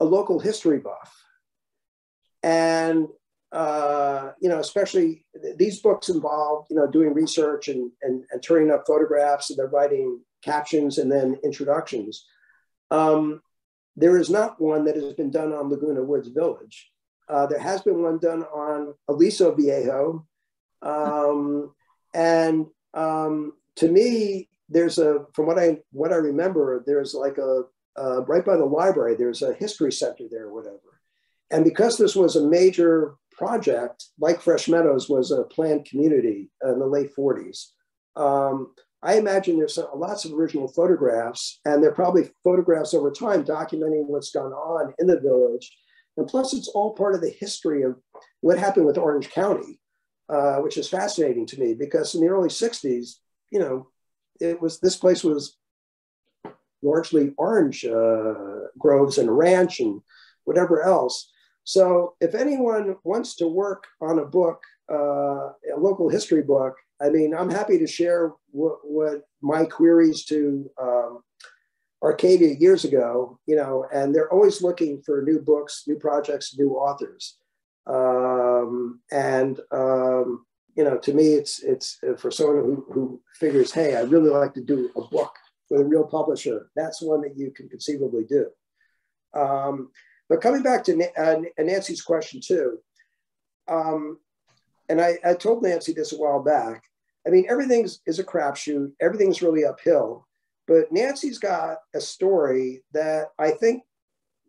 Speaker 2: a local history buff, and, you know, especially these books involve, you know, doing research and turning up photographs, and they're writing captions and then introductions. There is not one that has been done on Laguna Woods Village. There has been one done on Aliso Viejo. To me, there's from what I remember, there's like right by the library, there's a history center there or whatever. And because this was a major project, like Fresh Meadows was a planned community in the late 40s, I imagine there's lots of original photographs, and there are probably photographs over time documenting what's gone on in the village. And plus, it's all part of the history of what happened with Orange County, which is fascinating to me, because in the early 60s, you know, this place was largely orange groves and ranch and whatever else. So if anyone wants to work on a book, a local history book, I mean, I'm happy to share what my queries to Arcadia years ago, you know, and they're always looking for new books, new projects, new authors. You know, to me, it's for someone who figures, hey, I'd really like to do a book with a real publisher. That's one that you can conceivably do. But coming back to Nancy's question too, and I told Nancy this a while back. I mean, everything is a crapshoot. Everything's really uphill. But Nancy's got a story that I think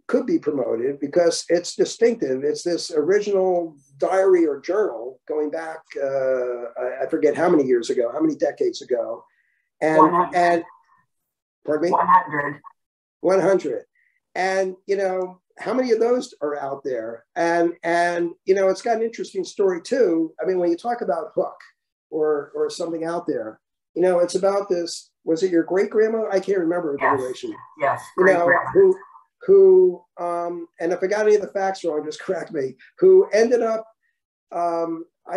Speaker 2: could be promoted because it's distinctive. It's this original diary or journal going back, I forget how many years ago, how many decades ago. And pardon me?
Speaker 3: 100.
Speaker 2: 100. And, you know, how many of those are out there? And you know, it's got an interesting story too. I mean, when you talk about Hook or something out there, you know, it's about this, was it your great grandma? I can't remember the relation.
Speaker 3: Yes,
Speaker 2: you know, who and if I got any of the facts wrong, just correct me, who ended up, I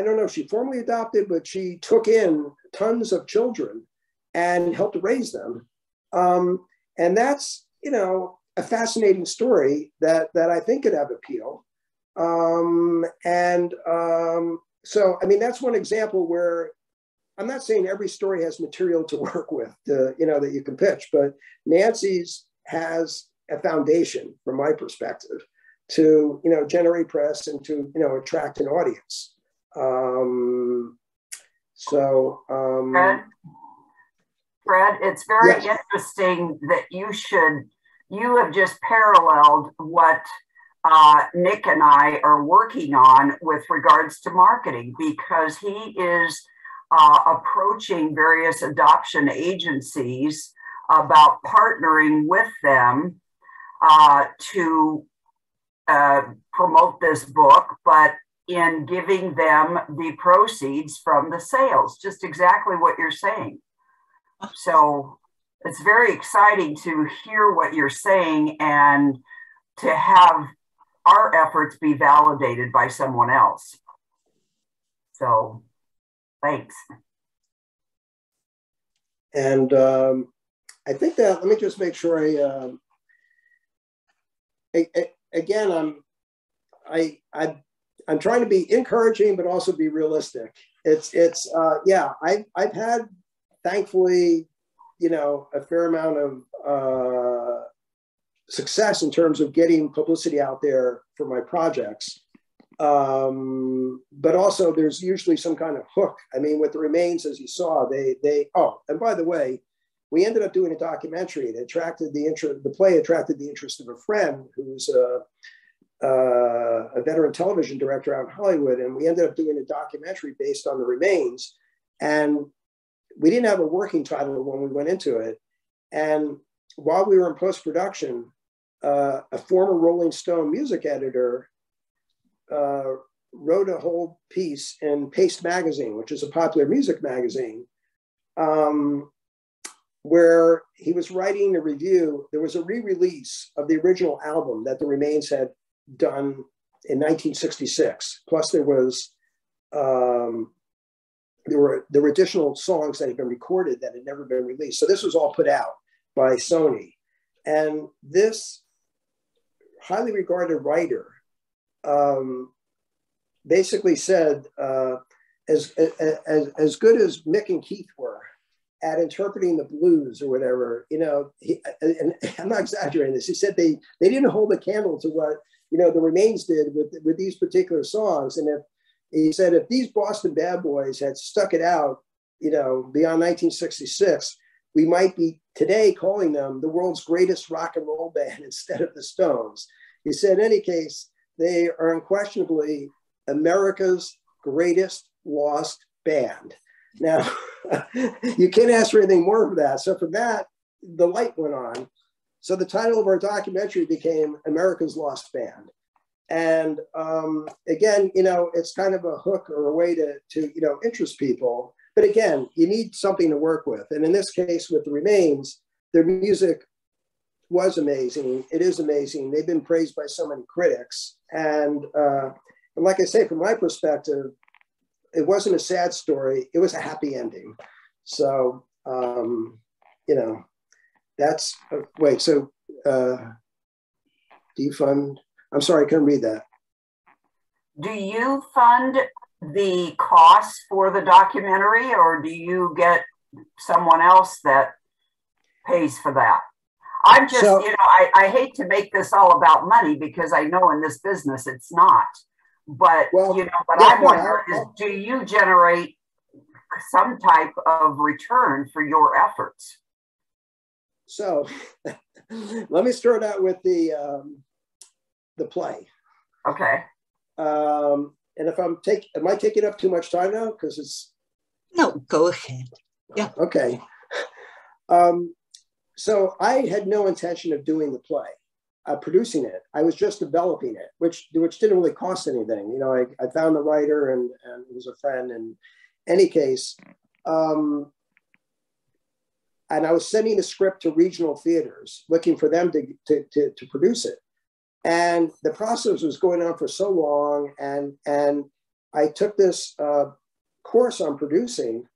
Speaker 2: don't know if she formally adopted, but she took in tons of children and helped raise them. And that's, you know, a fascinating story that I think could have appeal. So, I mean, that's one example where I'm not saying every story has material to work with, you know, that you can pitch, but Nancy's has a foundation, from my perspective, to, you know, generate press and to, you know, attract an audience.
Speaker 3: Fred, it's very interesting that you have just paralleled what Nick and I are working on with regards to marketing, because he is approaching various adoption agencies about partnering with them to promote this book, but in giving them the proceeds from the sales, just exactly what you're saying. So it's very exciting to hear what you're saying and to have our efforts be validated by someone else. So thanks.
Speaker 2: And I think that, let me just make sure again, I'm trying to be encouraging, but also be realistic. Yeah, I've had, thankfully, you know, a fair amount of success in terms of getting publicity out there for my projects. But also there's usually some kind of hook. I mean, with The Remains, as you saw, oh, and by the way, we ended up doing a documentary. It attracted the interest, the play attracted the interest of a friend who's a veteran television director out in Hollywood. And we ended up doing a documentary based on The Remains. And we didn't have a working title when we went into it. And while we were in post-production, a former Rolling Stone music editor wrote a whole piece in Paste magazine, which is a popular music magazine, where he was writing a review. There was a re-release of the original album that The Remains had done in 1966. Plus there was, there were additional songs that had been recorded that had never been released. So this was all put out by Sony. And this highly regarded writer basically said, as good as Mick and Keith were at interpreting the blues or whatever, you know, and I'm not exaggerating this, he said they didn't hold a candle to what, you know, The Remains did with these particular songs. And He said, if these Boston bad boys had stuck it out, beyond 1966, we might be today calling them the world's greatest rock and roll band instead of the Stones. He said, in any case, they are unquestionably America's greatest lost band. Now, you can't ask for anything more for that. So from that, the light went on. So the title of our documentary became America's Lost Band. And again, it's kind of a hook or a way to interest people. But again, you need something to work with. And in this case, with the Remains, their music was amazing. It is amazing. They've been praised by so many critics. And like I say, from my perspective, it wasn't a sad story. It was a happy ending. So, that's, wait, so do you fund? I'm sorry, I couldn't read that.
Speaker 3: Do you fund the costs for the documentary, or do you get someone else that pays for that? I'm just, I hate to make this all about money because I know in this business it's not. But, what I'm wondering is, do you generate some type of return for your efforts?
Speaker 2: So let me start out with the play.
Speaker 3: Okay.
Speaker 2: And if am I taking up too much time now? Because it's.
Speaker 1: No, go ahead. Yeah.
Speaker 2: Okay. So I had no intention of doing the play, producing it. I was just developing it, which didn't really cost anything. I found the writer and it was a friend. In any case, and I was sending the script to regional theaters, looking for them to produce it. And the process was going on for so long. And I took this course on producing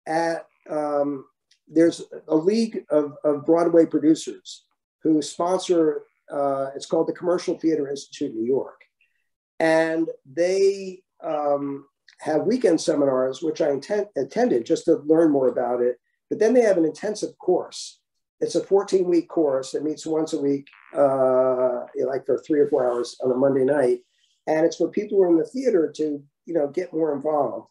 Speaker 2: at, there's a league of Broadway producers who sponsor, it's called the Commercial Theater Institute in New York. And they have weekend seminars, which I attended just to learn more about it. But then they have an intensive course. It's a 14-week course that meets once a week, like for 3 or 4 hours on a Monday night. And it's for people who are in the theater to, get more involved.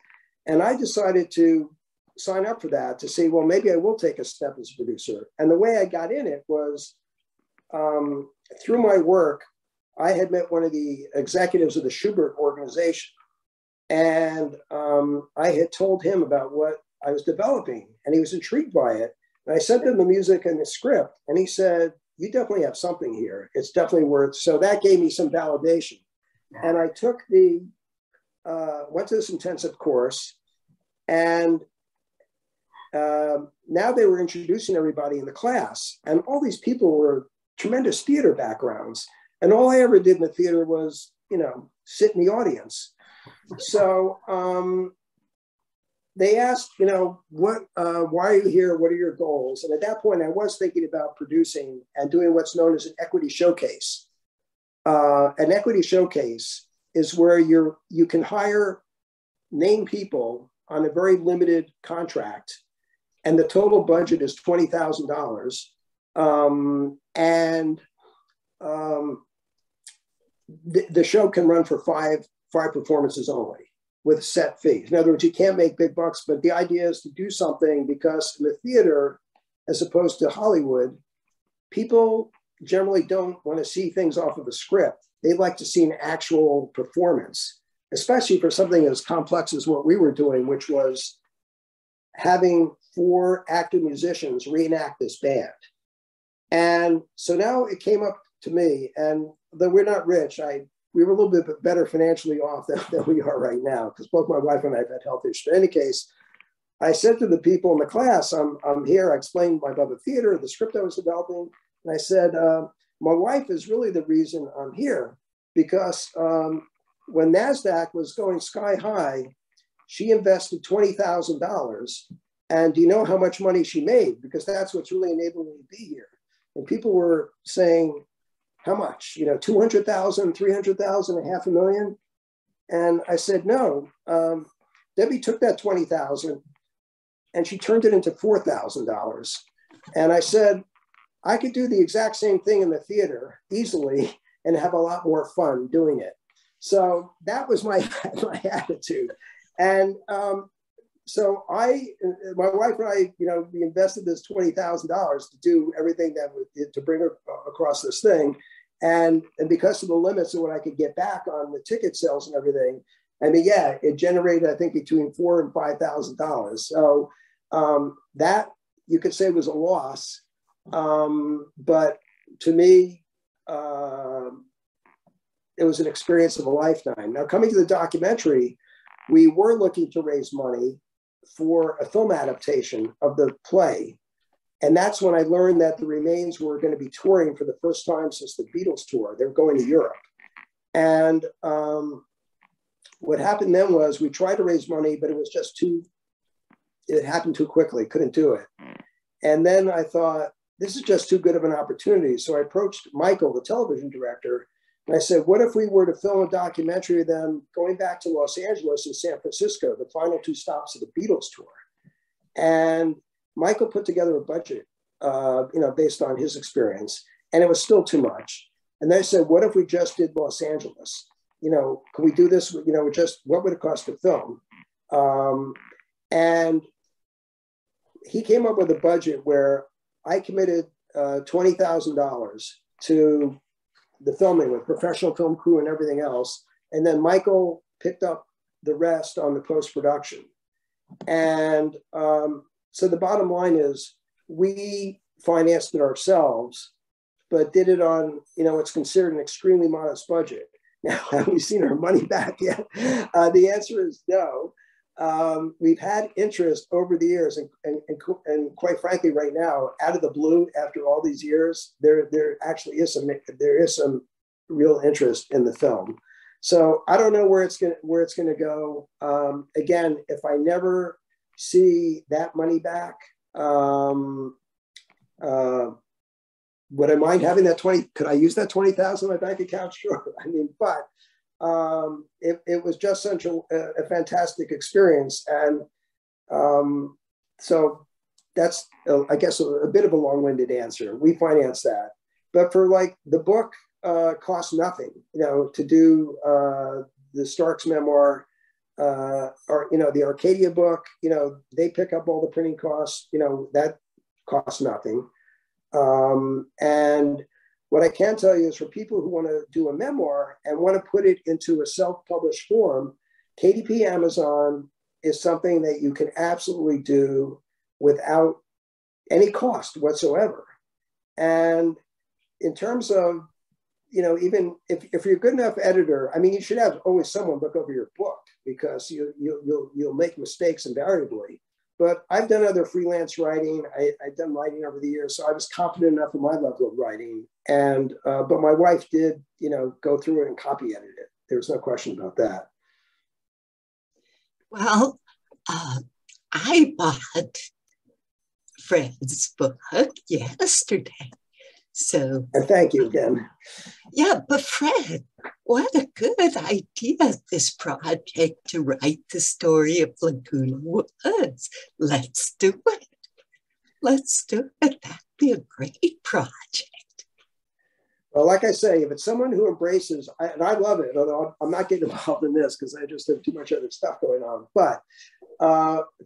Speaker 2: And I decided to sign up for that to say, well, maybe I will take a step as a producer. And the way I got in it was through my work, I had met one of the executives of the Schubert organization. And I had told him about what I was developing, and he was intrigued by it. And I sent him the music and the script, and he said, you definitely have something here. It's definitely worth, so that gave me some validation. And I took went to this intensive course, and now they were introducing everybody in the class, and all these people were tremendous theater backgrounds. And all I ever did in the theater was, sit in the audience. So they asked, why are you here? What are your goals? And at that point, I was thinking about producing and doing what's known as an equity showcase. An equity showcase is where you can hire named people on a very limited contract, and the total budget is $20,000. The show can run for five performances only, with set fees. In other words, you can't make big bucks, but the idea is to do something, because in the theater, as opposed to Hollywood, people generally don't want to see things off of a script. They like to see an actual performance, especially for something as complex as what we were doing, which was having 4 active musicians reenact this band. And so now it came up to me, and though we're not rich, we were a little bit better financially off than we are right now, because both my wife and I have had health issues. In any case, I said to the people in the class, I'm here. I explained my love of theater, the script I was developing. And I said, my wife is really the reason I'm here, because when NASDAQ was going sky high, she invested $20,000. And do you know how much money she made? Because that's what's really enabled me to be here. And people were saying, how much? 200,000, 300,000, $500,000. And I said, no. Debbie took that 20,000 and she turned it into $4,000. And I said, I could do the exact same thing in the theater easily and have a lot more fun doing it. So that was my attitude. And so my wife and I, we invested this $20,000 to do everything to bring her across this thing. And because of the limits of what I could get back on the ticket sales and everything, I mean, yeah, it generated, I think, between $4,000 and $5,000. So that you could say was a loss. But to me, it was an experience of a lifetime. Now, coming to the documentary, we were looking to raise money for a film adaptation of the play. And that's when I learned that the Remains were going to be touring for the first time since the Beatles tour. They were going to Europe. And what happened then was we tried to raise money, but it was just it happened too quickly, couldn't do it. And then I thought, this is just too good of an opportunity. So I approached Michael, the television director, and I said, what if we were to film a documentary of them going back to Los Angeles and San Francisco, the final 2 stops of the Beatles tour? And Michael put together a budget, based on his experience, and it was still too much. And they said, what if we just did Los Angeles? Can we do this? Just what would it cost to film? And he came up with a budget where I committed $20,000 to the filming with professional film crew and everything else. And then Michael picked up the rest on the post-production. And so the bottom line is we financed it ourselves, but did it on, what's considered an extremely modest budget. Now, have we seen our money back yet? The answer is no. We've had interest over the years, and quite frankly, right now, out of the blue, after all these years, there actually is some real interest in the film. So I don't know where it's gonna go. Again, if I never see that money back, would I mind having that 20? Could I use that 20,000 in my bank account? Sure. I mean, but it was just such a fantastic experience. And so that's, I guess, a bit of a long-winded answer. We financed that. But for the book cost nothing, to do the Starks memoir or, the Arcadia book, they pick up all the printing costs, that costs nothing. And what I can tell you is for people who want to do a memoir and want to put it into a self-published form, KDP Amazon is something that you can absolutely do without any cost whatsoever. And in terms of, even if you're a good enough editor, I mean, you should have always someone look over your book because you'll make mistakes invariably. But I've done other freelance writing. I've done writing over the years, so I was confident enough in my level of writing. And but my wife did, go through it and copy edit it. There's no question about that.
Speaker 1: Well, I bought Fred's book yesterday. So,
Speaker 2: and thank you again.
Speaker 1: Yeah, but Fred, what a good idea, this project to write the story of Laguna Woods. Let's do it. Let's do it. That'd be a great project.
Speaker 2: Well, like I say, if it's someone who embraces, and I love it, although I'm not getting involved in this because I just have too much other stuff going on, but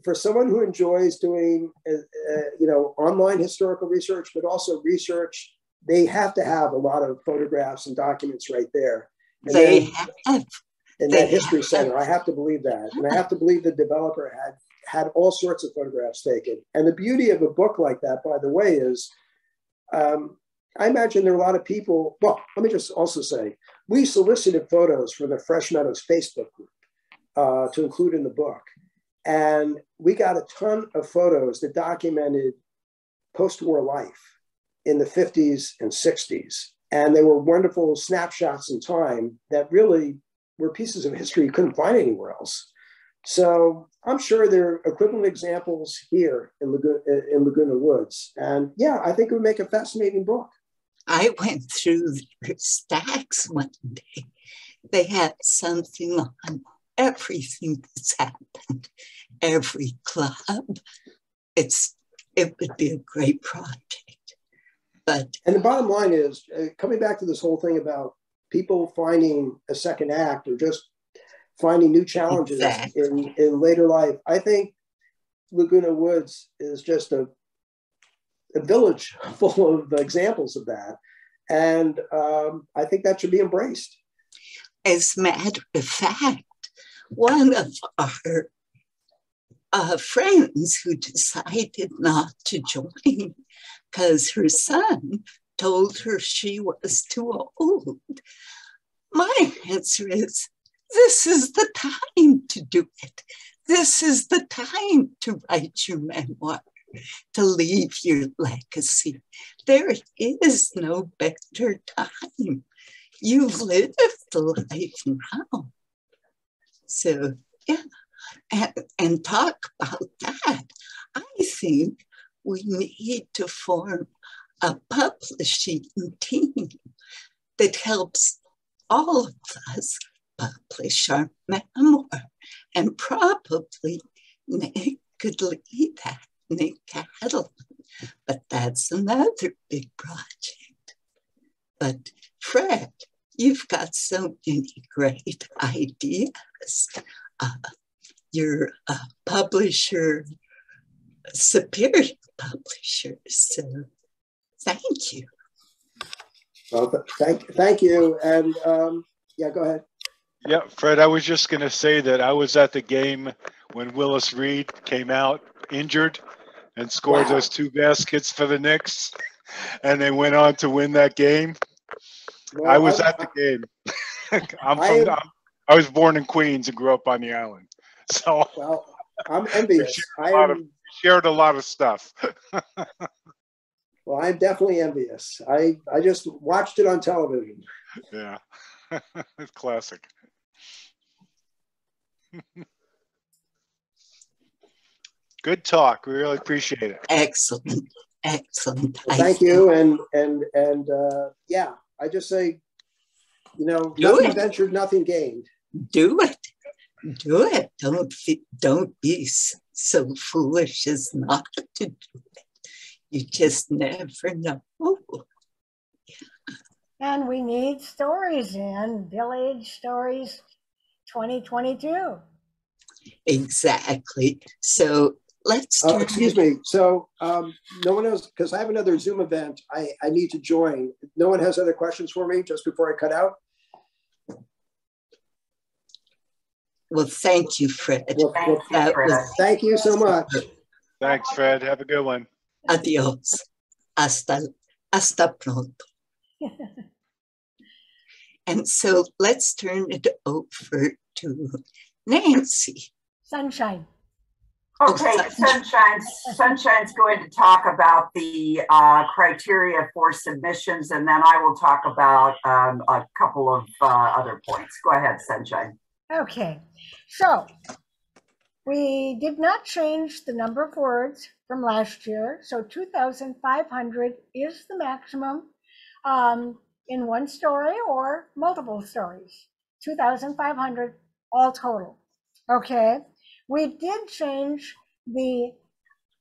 Speaker 2: for someone who enjoys doing, online historical research, but also research, they have to have a lot of photographs and documents right there. And
Speaker 1: they have.
Speaker 2: In that history center, I have to believe that. And I have to believe the developer had all sorts of photographs taken. And the beauty of a book like that, by the way, is I imagine there are a lot of people, well, let me just also say, we solicited photos from the Fresh Meadows Facebook group to include in the book. And we got a ton of photos that documented post-war life in the 50s and 60s. And they were wonderful snapshots in time that really were pieces of history you couldn't find anywhere else. So I'm sure there are equivalent examples here in Laguna Woods. And yeah, I think it would make a fascinating book.
Speaker 1: I went through their stacks one day. They had something on everything that's happened, every club. It would be a great project. And
Speaker 2: the bottom line is, coming back to this whole thing about people finding a second act or just finding new challenges in later life. I think Laguna Woods is just a village full of examples of that. And I think that should be embraced.
Speaker 1: As a matter of fact, one of our friends who decided not to join because her son told her she was too old, my answer is, this is the time to do it. This is the time to write your memoir, to leave your legacy. There is no better time. You've lived the life now. So, yeah, and talk about that. I think we need to form a publishing team that helps all of us publish our memoir. And probably Nick could lead that, Nick Cattleman. But that's another big project. But Fred, you've got so many great ideas. You're a publisher, superior publisher. So thank you.
Speaker 2: Well, thank you. And yeah, go ahead.
Speaker 6: Yeah, Fred, I was just going to say that I was at the game when Willis Reed came out injured and scored those 2 baskets for the Knicks, and they went on to win that game. Well, I was at the game. I was born in Queens and grew up on the island. So
Speaker 2: well, I'm envious.
Speaker 6: We shared a lot of stuff.
Speaker 2: Well, I'm definitely envious. I just watched it on television.
Speaker 6: Yeah, it's classic. Good talk. We really appreciate it.
Speaker 1: Excellent, excellent.
Speaker 2: Well, thank you, and yeah, I just say, nothing ventured, nothing gained.
Speaker 1: Do it. Do it. Don't be so foolish as not to do it. You just never know.
Speaker 4: And we need stories in Village Stories 2022.
Speaker 1: Exactly. So let's
Speaker 2: excuse me. So no one else, because I have another Zoom event I need to join. No one has other questions for me just before I cut out?
Speaker 1: Well, thank you, Fred.
Speaker 2: Thank you so much.
Speaker 6: Thanks, Fred. Have a good one.
Speaker 1: Adios. Hasta pronto. And so let's turn it over to Nancy.
Speaker 4: Sunshine.
Speaker 3: Okay, Sunshine's going to talk about the criteria for submissions, and then I will talk about a couple of other points. Go ahead, Sunshine.
Speaker 4: Okay, so we did not change the number of words from last year, so 2,500 is the maximum in one story or multiple stories. 2,500 all total. Okay, we did change the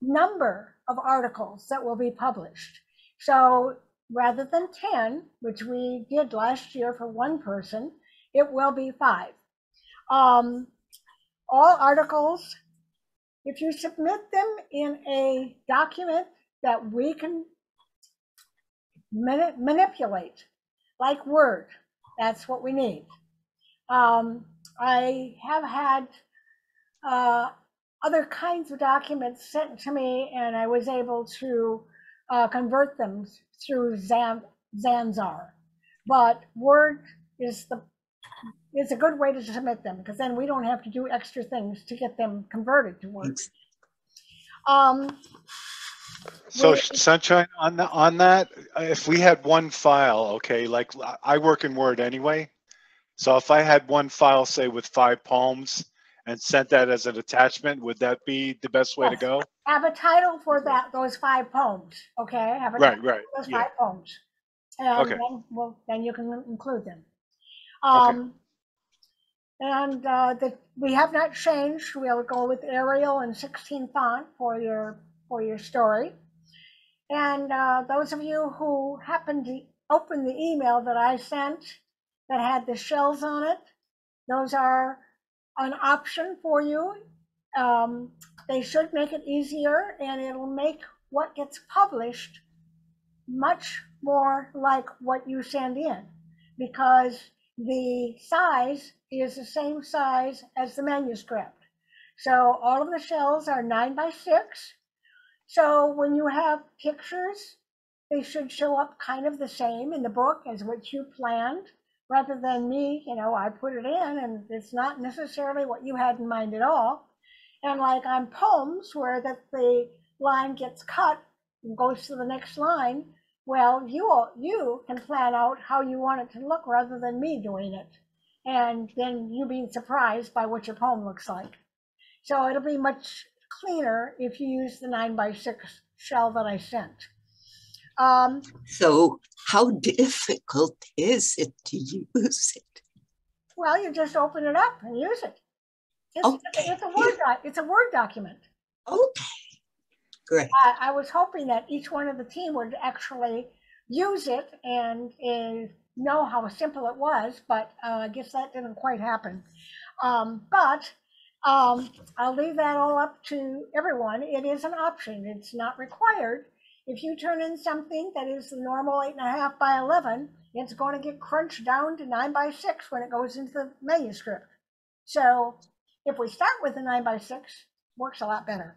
Speaker 4: number of articles that will be published. So rather than 10, which we did last year for one person, it will be 5. All articles, if you submit them in a document that we can manipulate, like Word, that's what we need. I have had other kinds of documents sent to me, and I was able to convert them through Zanzar. But Word is a good way to submit them, because then we don't have to do extra things to get them converted to Word.
Speaker 6: So Sunshine, on that, if we had one file, okay, like I work in Word anyway, so if I had one file, say with 5 poems, and sent that as an attachment, would that be the best way to go?
Speaker 4: Have a title for those 5 poems, okay? Have a title for those 5 poems, and then you can include them. And we have not changed. We'll go with Arial and 16 font for your story. And those of you who happened to open the email that I sent that had the shells on it. Those are an option for you. They should make it easier, and it'll make what gets published much more like what you send in, because the size is the same size as the manuscript. So all of the shells are 9 by 6. So when you have pictures, they should show up kind of the same in the book as what you planned, rather than me, I put it in and it's not necessarily what you had in mind at all. And like on poems where the line gets cut and goes to the next line, well, you can plan out how you want it to look rather than me doing it. And then you being surprised by what your poem looks like. So it'll be much cleaner if you use the 9 by 6 shell that I sent.
Speaker 1: So how difficult is it to use it?
Speaker 4: Well, you just open it up and use it. It's a Word document.
Speaker 1: Okay, great.
Speaker 4: I was hoping that each one of the team would actually use it and know how simple it was, but I guess that didn't quite happen. But I'll leave that all up to everyone. It is an option. It's not required. If you turn in something that is the normal 8.5 by 11, it's going to get crunched down to 9 by 6 when it goes into the manuscript. So if we start with the 9 by 6, works a lot better.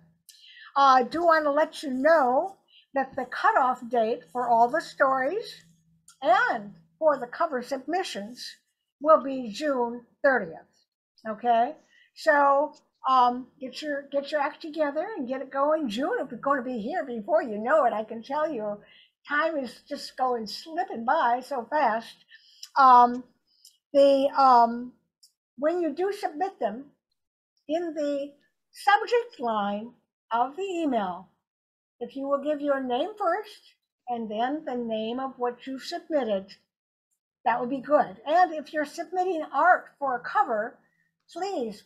Speaker 4: I do want to let you know that the cutoff date for all the stories and for the cover submissions will be June 30th. Okay, so get your act together and get it going. June is going to be here before you know it. I can tell you, time is just slipping by so fast. When you do submit them, in the subject line of the email, if you will give your name first and then the name of what you submitted, that would be good. And if you're submitting art for a cover, please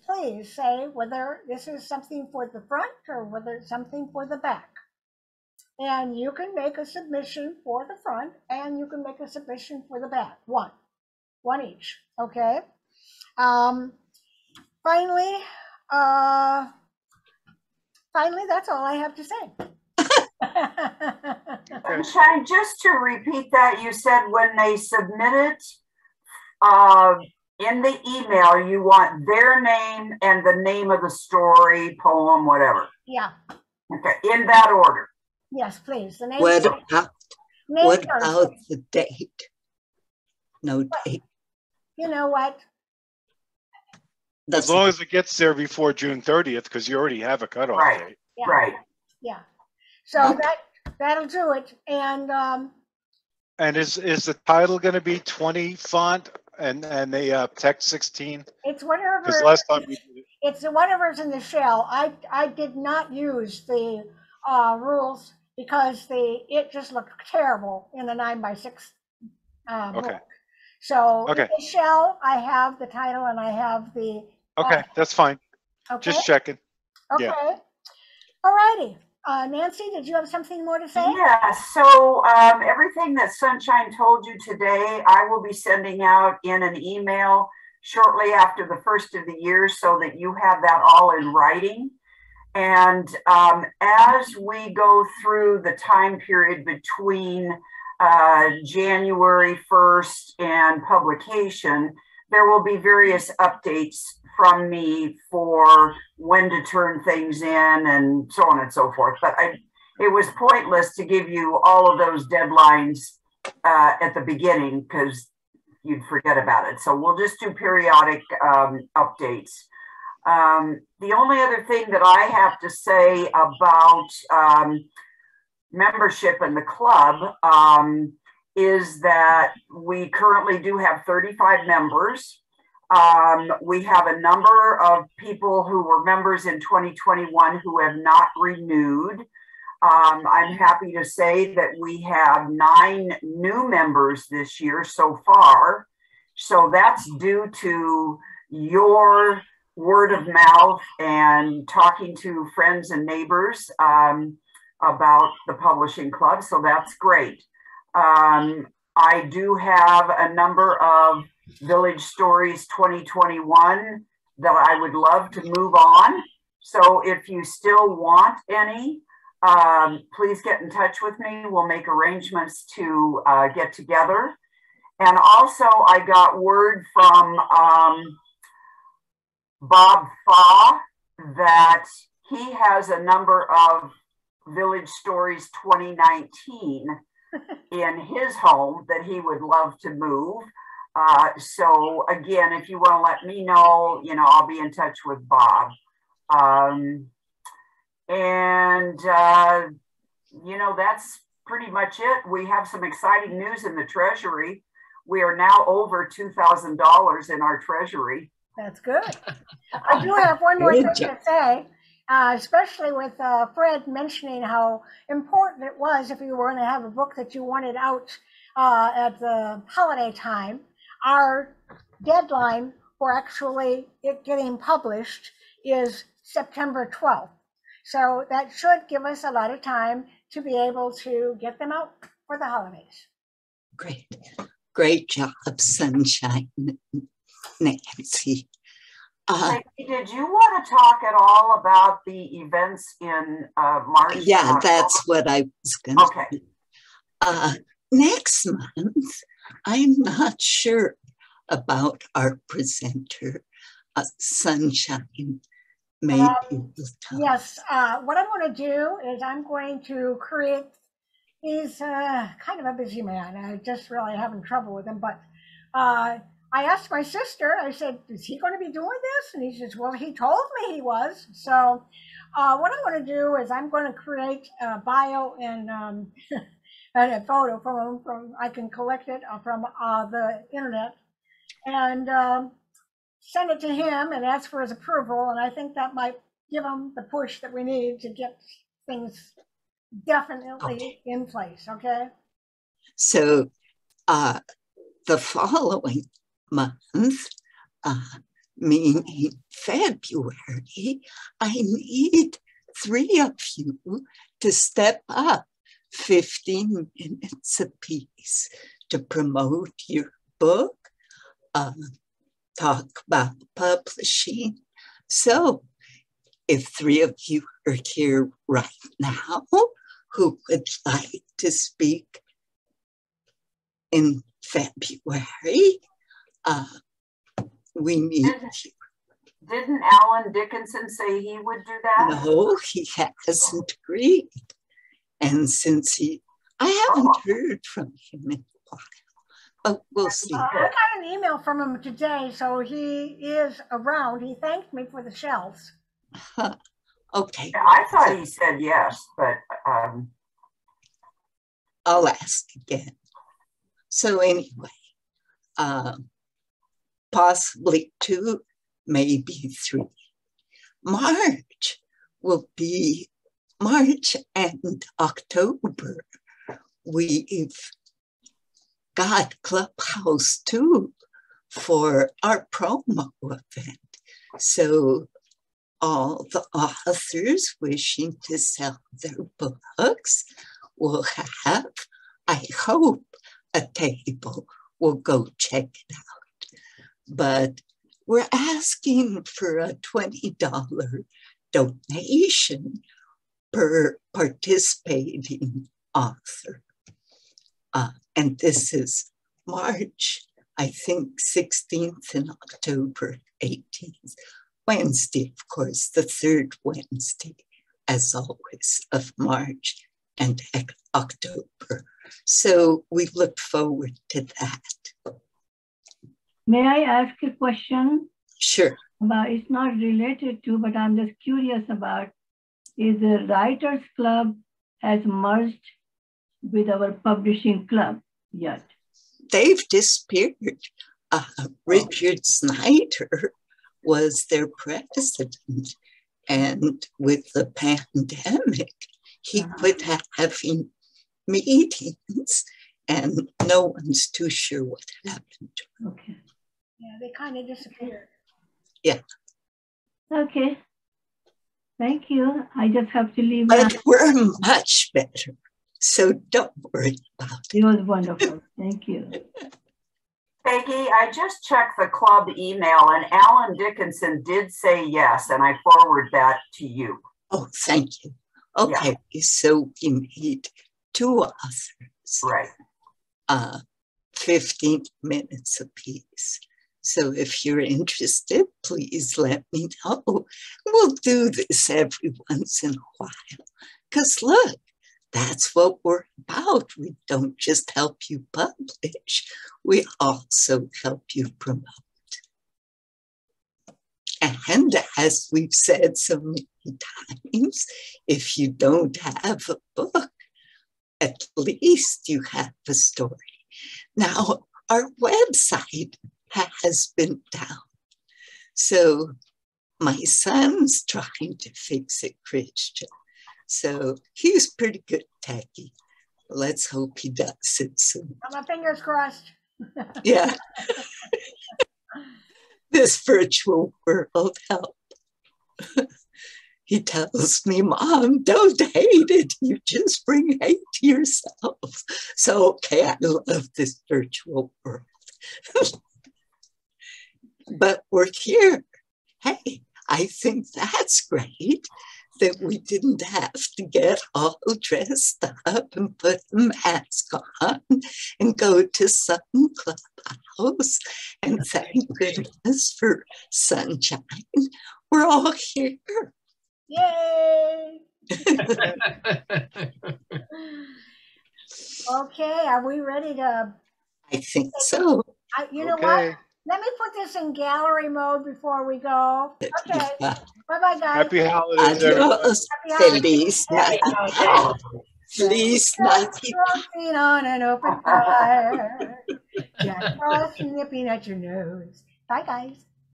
Speaker 4: say whether this is something for the front or whether it's something for the back. And you can make a submission for the front and you can make a submission for the back. One each, okay? Finally, that's all I have to say.
Speaker 3: Sunshine, just to repeat that, you said when they submit it, in the email, you want their name and the name of the story, poem, whatever.
Speaker 4: Yeah.
Speaker 3: Okay, in that order.
Speaker 4: Yes, please. The name.
Speaker 1: What about the date? No date.
Speaker 4: You know what?
Speaker 6: As long as it gets there before June 30th, because you already have a cutoff date.
Speaker 4: Yeah.
Speaker 3: Right.
Speaker 4: Yeah. So that'll do it. And
Speaker 6: is the title going to be 20 font and the text 16?
Speaker 4: It's whatever.
Speaker 6: Because last time
Speaker 4: it's whatever's in the shell. I did not use the rules because it just looked terrible in the 9 by 6 book. So in the shell, I have the title and I have the.
Speaker 6: Okay, that's fine. Okay. Just checking.
Speaker 4: Okay. Yeah. All righty. Nancy, did you have something more to say?
Speaker 3: Yeah, so everything that Sunshine told you today, I will be sending out in an email shortly after the first of the year so that you have that all in writing. And as we go through the time period between January 1st and publication, there will be various updates from me for when to turn things in and so on and so forth. But it was pointless to give you all of those deadlines at the beginning because you'd forget about it. So we'll just do periodic updates. The only other thing that I have to say about membership in the club is that we currently do have 35 members. We have a number of people who were members in 2021 who have not renewed. I'm happy to say that we have 9 new members this year so far. So that's due to your word of mouth and talking to friends and neighbors about the publishing club. So that's great. I do have a number of Village Stories 2021 that I would love to move on. So if you still want any, please get in touch with me. We'll make arrangements to get together. And also I got word from Bob Faw that he has a number of Village Stories 2019 in his home that he would love to move. So again, if you want to let me know, I'll be in touch with Bob. That's pretty much it. We have some exciting news in the Treasury. We are now over $2,000 in our Treasury.
Speaker 4: That's good. I do have one more thing to say, especially with Fred mentioning how important it was if you were going to have a book that you wanted out at the holiday time. Our deadline for actually it getting published is September 12th. So that should give us a lot of time to be able to get them out for the holidays.
Speaker 1: Great job, Sunshine, Nancy.
Speaker 3: Did you want to talk at all about the events in March?
Speaker 1: Yeah, that's what I was going to
Speaker 3: do.
Speaker 1: Next month, I'm not sure about our presenter, Sunshine. Maybe
Speaker 4: yes, what I'm going to do is I'm going to create, he's kind of a busy man. I just really having trouble with him, but I asked my sister, I said, is he going to be doing this? And he says, well, he told me he was. So what I'm going to do is I'm going to create a bio and a photo from I can collect it from the internet and send it to him and ask for his approval. And I think that might give him the push that we need to get things definitely in place, okay?
Speaker 1: So the following month, meaning February, I need 3 of you to step up 15 minutes apiece to promote your book, talk about publishing. So if 3 of you are here right now who would like to speak in February, we need you.
Speaker 3: Didn't Alan Dickinson say he would do that?
Speaker 1: No, he hasn't agreed. And since I haven't heard from him in a while, but we'll see.
Speaker 4: I got an email from him today, so he is around. He thanked me for the shelves.
Speaker 1: Okay.
Speaker 3: I thought he said yes, but
Speaker 1: I'll ask again. So anyway, possibly 2, maybe 3. March and October. We've got Clubhouse too for our promo event. So all the authors wishing to sell their books will have, I hope, a table. We'll go check it out. But we're asking for a $20 donation per participating author. And this is March, I think 16th and October 18th. Wednesday, of course, the 3rd Wednesday, as always, of March and October. So we look forward to that.
Speaker 7: May I ask a question?
Speaker 1: Sure.
Speaker 7: It's not related to, but I'm just curious about, is the Writers Club has merged with our publishing club yet?
Speaker 1: They've disappeared. Richard Snyder was their president. And with the pandemic, he quit having meetings and no one's too sure what happened.
Speaker 7: Okay.
Speaker 4: Yeah, they kind of disappeared.
Speaker 1: Yeah.
Speaker 7: Okay. Thank you. I just have to leave.
Speaker 1: But we're much better So don't worry about it.
Speaker 7: It was wonderful. Thank you.
Speaker 3: Peggy, I just checked the club email and Alan Dickinson did say yes, and I forward that to you.
Speaker 1: Oh, thank you. Okay, so we need 2 authors.
Speaker 3: Right.
Speaker 1: 15 minutes apiece. So if you're interested, please let me know. We'll do this every once in a while. Because look, that's what we're about. We don't just help you publish, we also help you promote. And as we've said so many times, if you don't have a book, at least you have a story. Now, our website has been down. So my son's trying to fix it, Christian. So he's pretty good techie. Let's hope he does it soon.
Speaker 4: My fingers crossed.
Speaker 1: Yeah. This virtual world help. He tells me, Mom, don't hate it. You just bring hate to yourself. So, okay, I love this virtual world. But we're here. Hey, I think that's great that we didn't have to get all dressed up and put a mask on and go to some clubhouse. And thank goodness for sunshine. We're all here.
Speaker 4: Yay! Okay, are we ready to?
Speaker 1: I think so.
Speaker 4: You know what? Let me put this in gallery mode before we go. Okay. Bye-bye, guys.
Speaker 6: Happy holidays, everyone.
Speaker 1: Feliz Navidad. Feliz Navidad.
Speaker 4: On an open fire. Jack Frost nipping at your nose. Bye, guys.